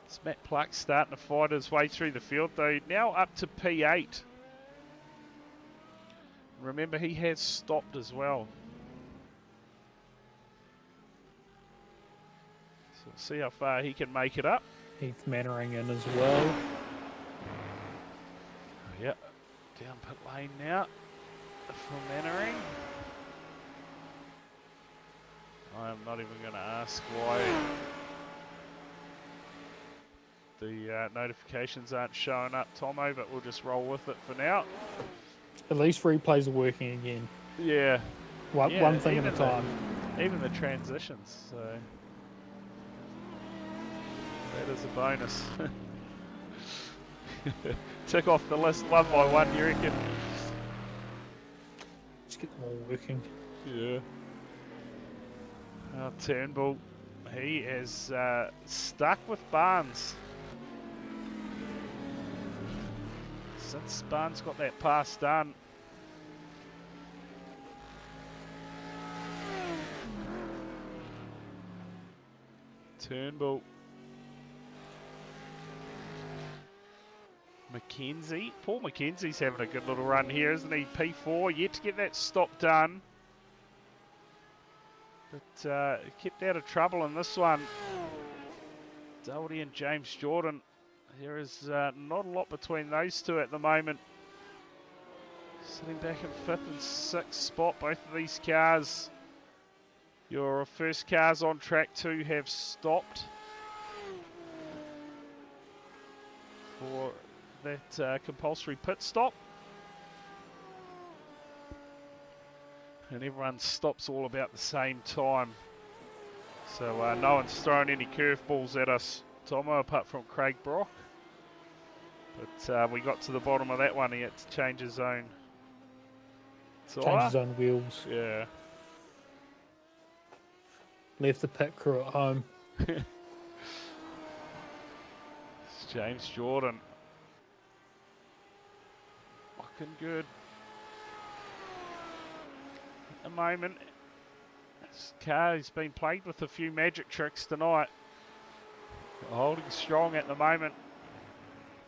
It's Matt Pluck starting to fight his way through the field, though. Now up to P8. Remember, he has stopped as well. So we'll see how far he can make it up. Heath Mannering in as well. Yep, down pit lane now for Mannering. I'm not even going to ask why the notifications aren't showing up, Tomo, but we'll just roll with it for now. At least replays are working again. Yeah. One thing at a time. Even the transitions, so that is a bonus. Tick off the list one by one, you reckon? Just get them all working. Yeah. Turnbull, he is stuck with Barnes. Since Barnes got that pass done. Turnbull. Mackenzie. Paul Mackenzie's having a good little run here, isn't he? P4, yet to get that stop done. But kept out of trouble in this one. Doherty and James Jordan. There is not a lot between those two at the moment. Sitting back in 5th and 6th spot, both of these cars. Your first cars on track 2 have stopped for that compulsory pit stop. And everyone stops all about the same time. So no one's thrown any curveballs at us, Tomo, apart from Craig Brock. But we got to the bottom of that one. He had to change his own tyre. Change his own wheels. Yeah. Left the pit crew at home. It's James Jordan. Looking good. At the moment, this car has been plagued with a few magic tricks tonight. Holding strong at the moment.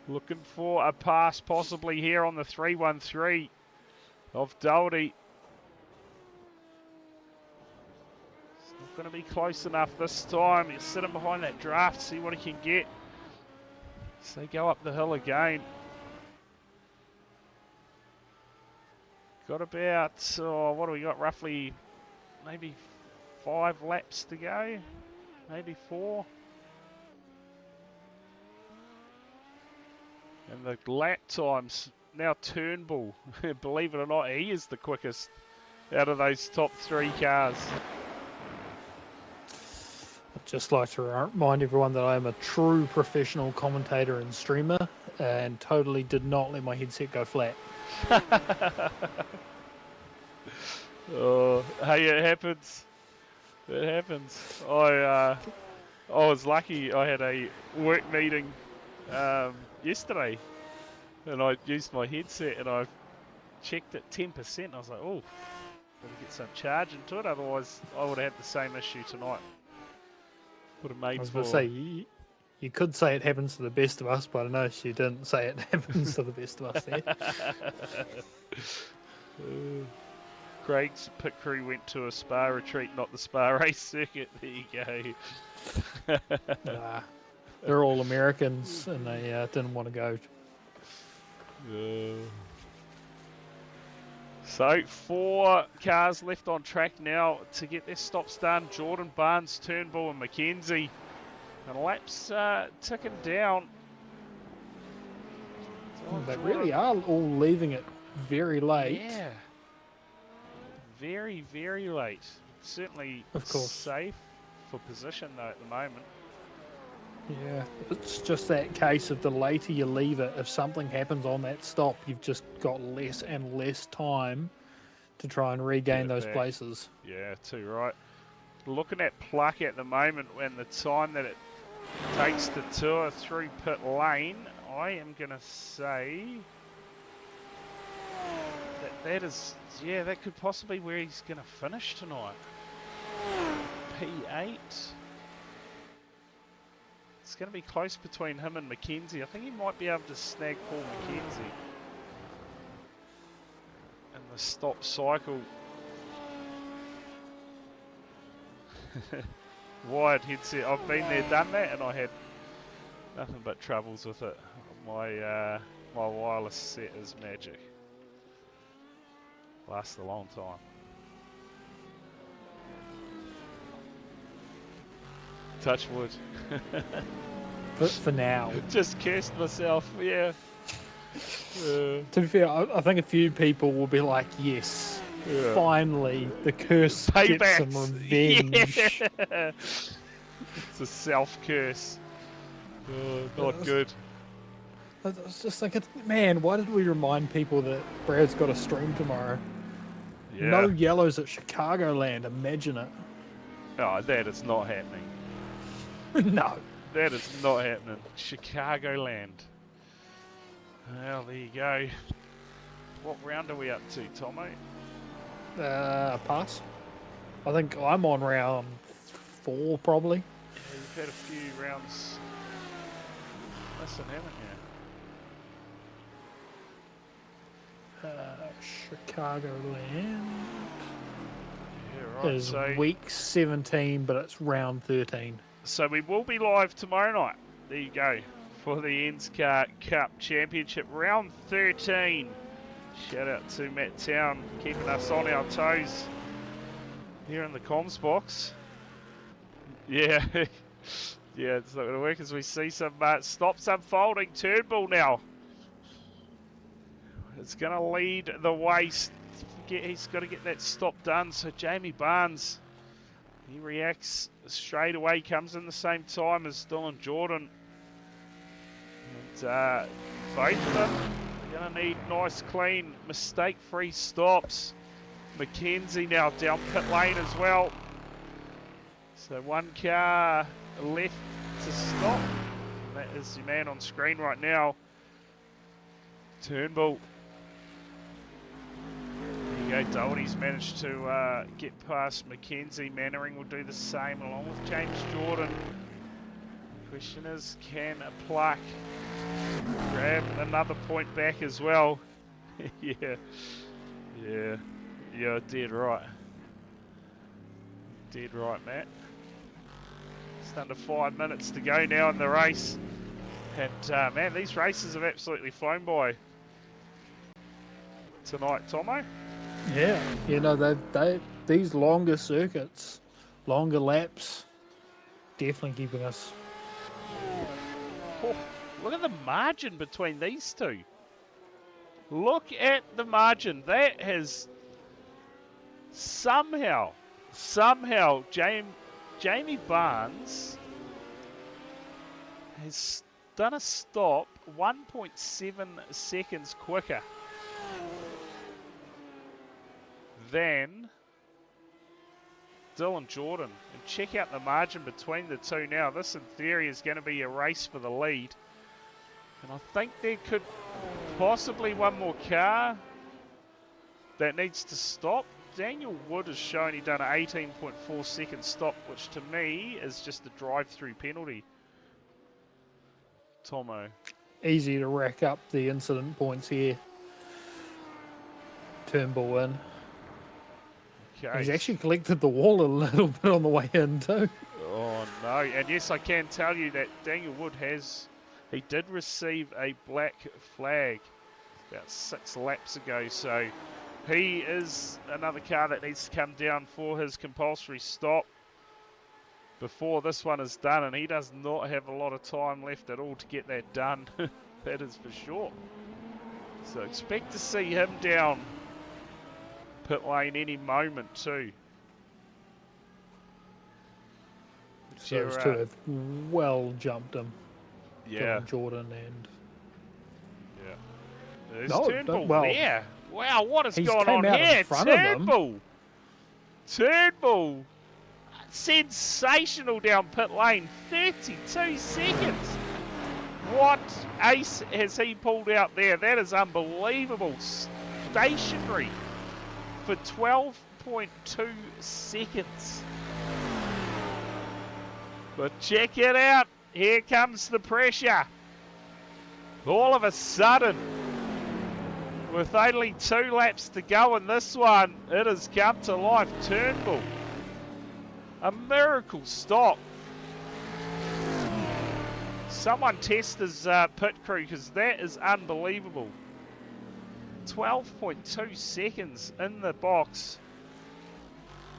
Looking for a pass possibly here on the 313 of Doherty. It's not going to be close enough this time. He's sitting behind that draft, see what he can get. So they go up the hill again. Got about, what do we got, roughly maybe 5 laps to go, maybe 4. And the lap times, now Turnbull, believe it or not, he is the quickest out of those top 3 cars. I'd just like to remind everyone that I am a true professional commentator and streamer and totally did not let my headset go flat. Oh, hey, it happens. It happens. I was lucky. I had a work meeting yesterday, and I used my headset, and I checked at 10%. I was like, oh, gotta get some charge into it. Otherwise, I would have had the same issue tonight. Would have made. I was going to say you could say it happens to the best of us, but I know she didn't say it happens to the best of us there. Craig's pit crew went to a spa retreat, not the spa race circuit. There you go. Nah, they're all Americans, and they didn't want to go. So 4 cars left on track now to get their stops done. Jordan, Barnes, Turnbull and Mackenzie. And laps ticking down. They really are all leaving it very late. Yeah. Very, very late. Certainly Of course. safe for position though at the moment. Yeah, it's just that case of the later you leave it, if something happens on that stop, you've just got less and less time to try and regain those back. places. Yeah, too right. Looking at Pluck at the moment and the time that it takes to tour through pit lane, I am going to say that is, yeah, that could possibly be where he's going to finish tonight. P8. It's going to be close between him and Mackenzie. I think he might be able to snag Paul Mackenzie. And the stop cycle. Wired headset. I've been there, done that, and I had nothing but troubles with it. My wireless set is magic. Lasts a long time. Touch wood. For now. Just cursed myself, yeah. To be fair, I think a few people will be like, yes, finally, the curse gets some revenge. Yeah. It's a self-curse. Not good. I was just thinking, man, why did we remind people that Brad's got a stream tomorrow? Yeah. No yellows at Chicagoland, imagine it. Oh, that is not happening. No. That is not happening. Chicagoland. Well, there you go. What round are we up to, Tomo? Pass. I think I'm on round 4 probably. Yeah, you've had a few rounds missing, haven't you? Chicagoland Yeah, right. is So, week 17, but it's round 13. so we will be live tomorrow night. There you go. For the NZiRL Cup Championship round 13. Shout out to Matt Town keeping us on our toes here in the comms box. Yeah, yeah, it's not going to work as we see some stops unfolding. Turnbull now. It's going to lead the way. He's got to get that stop done. So Jamie Barnes, he reacts straight away, comes in the same time as Dylan Jordan. And both of them are going to need nice, clean, mistake-free stops. Mackenzie now down pit lane as well. So one car left to stop. That is the man on screen right now. Turnbull. There you go, Doherty's managed to get past Mackenzie. Mannering will do the same along with James Jordan. Question is, can Pluck grab another point back as well? Yeah, dead right. Dead right, Matt. Just under 5 minutes to go now in the race. And man, these races have absolutely flown by tonight, Tomo. Yeah, you know, these longer circuits, longer laps, definitely keeping us. Oh, look at the margin between these two. Look at the margin. That has somehow, Jamie Barnes has done a stop 1.7 seconds quicker than Dylan Jordan. And check out the margin between the two now. This, in theory, is going to be a race for the lead. And I think there could possibly one more car that needs to stop. Daniel Wood has shown he done an 18.4 second stop, which to me is just a drive-through penalty. Tomo. Easy to rack up the incident points here. Turnbull in. Okay. He's actually collected the wall a little bit on the way in too. Oh no, and yes, I can tell you that Daniel Wood he did receive a black flag about 6 laps ago, so he is another car that needs to come down for his compulsory stop before this one is done, and he does not have a lot of time left at all to get that done. That is for sure. So expect to see him down pit lane any moment too. Those two have well jumped him. Yeah. Jordan and There's No, Turnbull well, there. Wow, what is he's going came on out in here? front of them. Turnbull. Sensational down pit lane. 32 seconds. What ace has he pulled out there? That is unbelievable. Stationary for 12.2 seconds. But check it out. Here comes the pressure. All of a sudden, with only 2 laps to go in this one, it has come to life. Turnbull. A miracle stop. Someone test his pit crew, because that is unbelievable. 12.2 seconds in the box.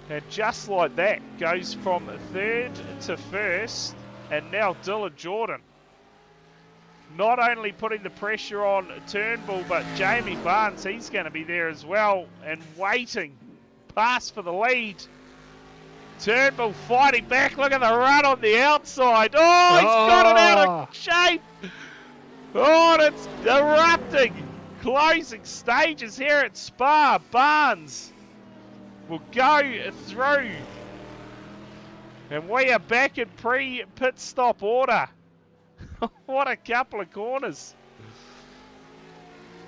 And just like that, goes from 3rd to 1st, and now Dylan Jordan. Not only putting the pressure on Turnbull, but Jamie Barnes, he's going to be there as well, and waiting. Pass for the lead. Turnbull fighting back. Look at the run on the outside. Oh, he's got it out of shape. Oh, and it's erupting. Closing stages here at Spa. Barnes will go through And we are back in pre-pit stop order. What a couple of corners.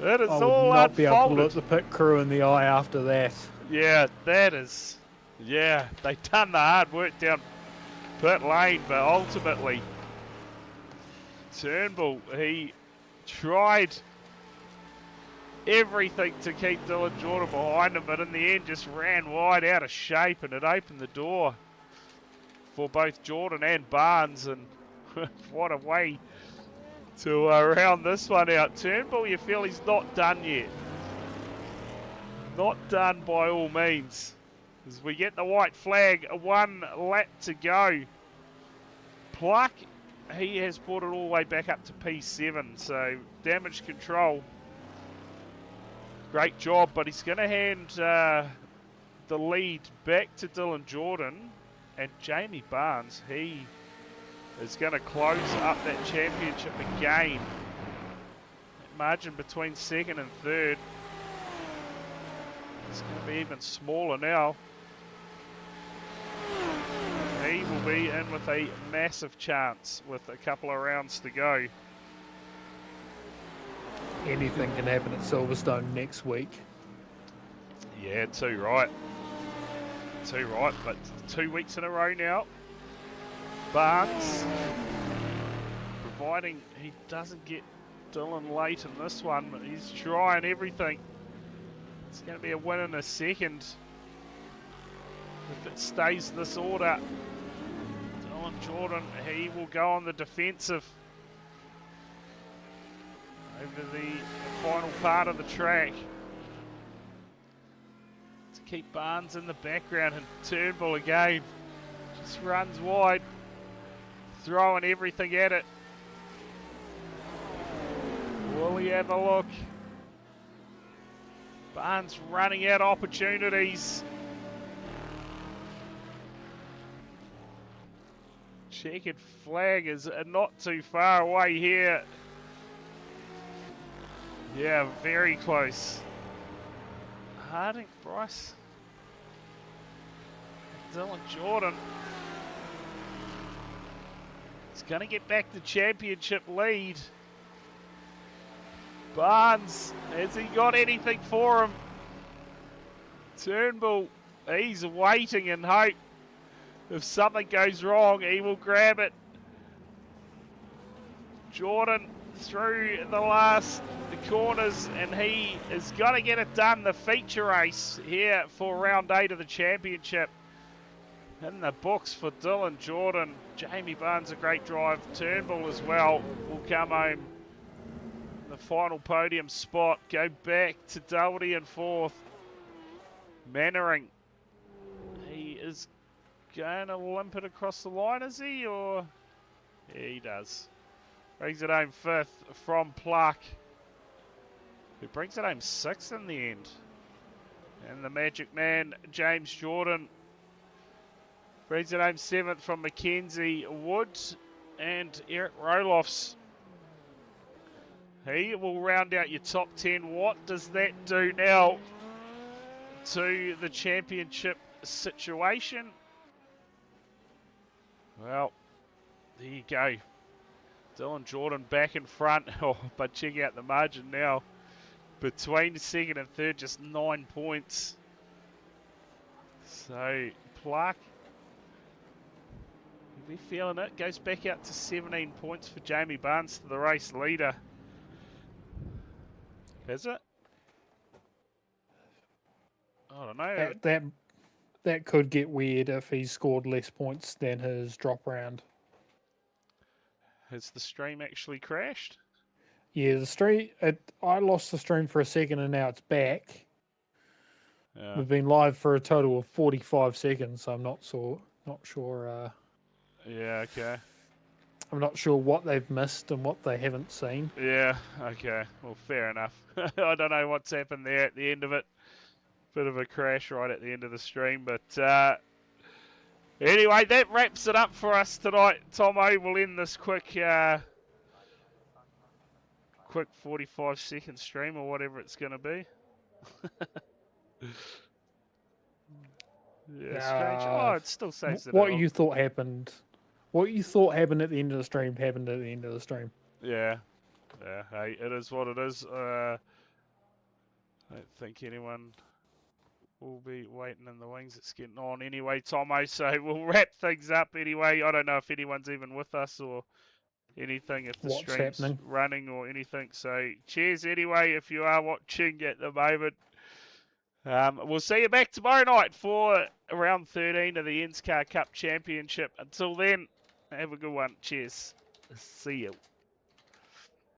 It is I would all not be able to look unfolded. the pit crew in the eye after that. Yeah, that is. Yeah, they done the hard work down pit lane, but ultimately, Turnbull, he tried everything to keep Dylan Jordan behind him, but in the end just ran wide out of shape, and it opened the door for both Jordan and Barnes, and what a way to round this one out. Turnbull, you feel he's not done yet. Not done by all means. As we get the white flag, 1 lap to go. Pluck, he has brought it all the way back up to P7, so damage control. Great job, but he's going to hand the lead back to Dylan Jordan, and Jamie Barnes, he is going to close up that championship again. That margin between second and third is going to be even smaller now. He will be in with a massive chance with a couple of rounds to go. Anything can happen at Silverstone next week. Yeah, too right. Too right, but 2 weeks in a row now. Barnes, providing he doesn't get Dylan late in this one, but he's trying everything. It's going to be a win in a second if it stays this order. Dylan Jordan, he will go on the defensive over the final part of the track to keep Barnes in the background, and Turnbull again just runs wide, throwing everything at it. Will he have a look? Barnes running out opportunities. Checkered flag is not too far away here. Yeah, very close. Harding, Bryce. Dylan Jordan. He's going to get back the championship lead. Barnes, has he got anything for him? Turnbull, he's waiting in hope. If something goes wrong, he will grab it. Jordan through the last corners, and he is going to get it done. The feature race here for round 8 of the championship in the books for Dylan Jordan. Jamie Barnes, a great drive. Turnbull as well will come home the final podium spot. Go back to Doherty in 4th. Mannering, he is going to limp it across the line, is he? Or yeah, he does. Brings it home 5th from Pluck, who brings it home 6th in the end. And the magic man, James Jordan, brings it home 7th from Mackenzie Woods and Eric Roloffs. He will round out your top 10. What does that do now to the championship situation? Well, there you go. Dylan Jordan back in front. Oh, but check out the margin now. Between 2nd and 3rd, just 9 points. So, Pluck, he'll be feeling it. Goes back out to 17 points for Jamie Barnes, to the race leader. Is it? I don't know. That could get weird if he scored less points than his drop round. Has the stream actually crashed? Yeah, the stream. I lost the stream for a second, and now it's back. Yeah. We've been live for a total of 45 seconds, so I'm not sure. Yeah. Okay. I'm not sure what they've missed and what they haven't seen. Yeah. Okay. Well, fair enough. I don't know what's happened there at the end of it. Bit of a crash right at the end of the stream, but anyway, that wraps it up for us tonight. Tomo will end this quick 45-second stream or whatever it's going to be. Yeah, strange. Oh, it still says that. What you thought happened? What you thought happened at the end of the stream happened at the end of the stream. Yeah. Yeah, hey, it is what it is. I don't think anyone will be waiting in the wings. It's getting on anyway, Tomo, so we'll wrap things up anyway. I don't know if anyone's even with us or anything, if the What's stream's happening? running or anything. So cheers anyway if you are watching at the moment. We'll see you back tomorrow night for round 13 of the NZiRL Cup Championship. Until then, have a good one. Cheers. See you.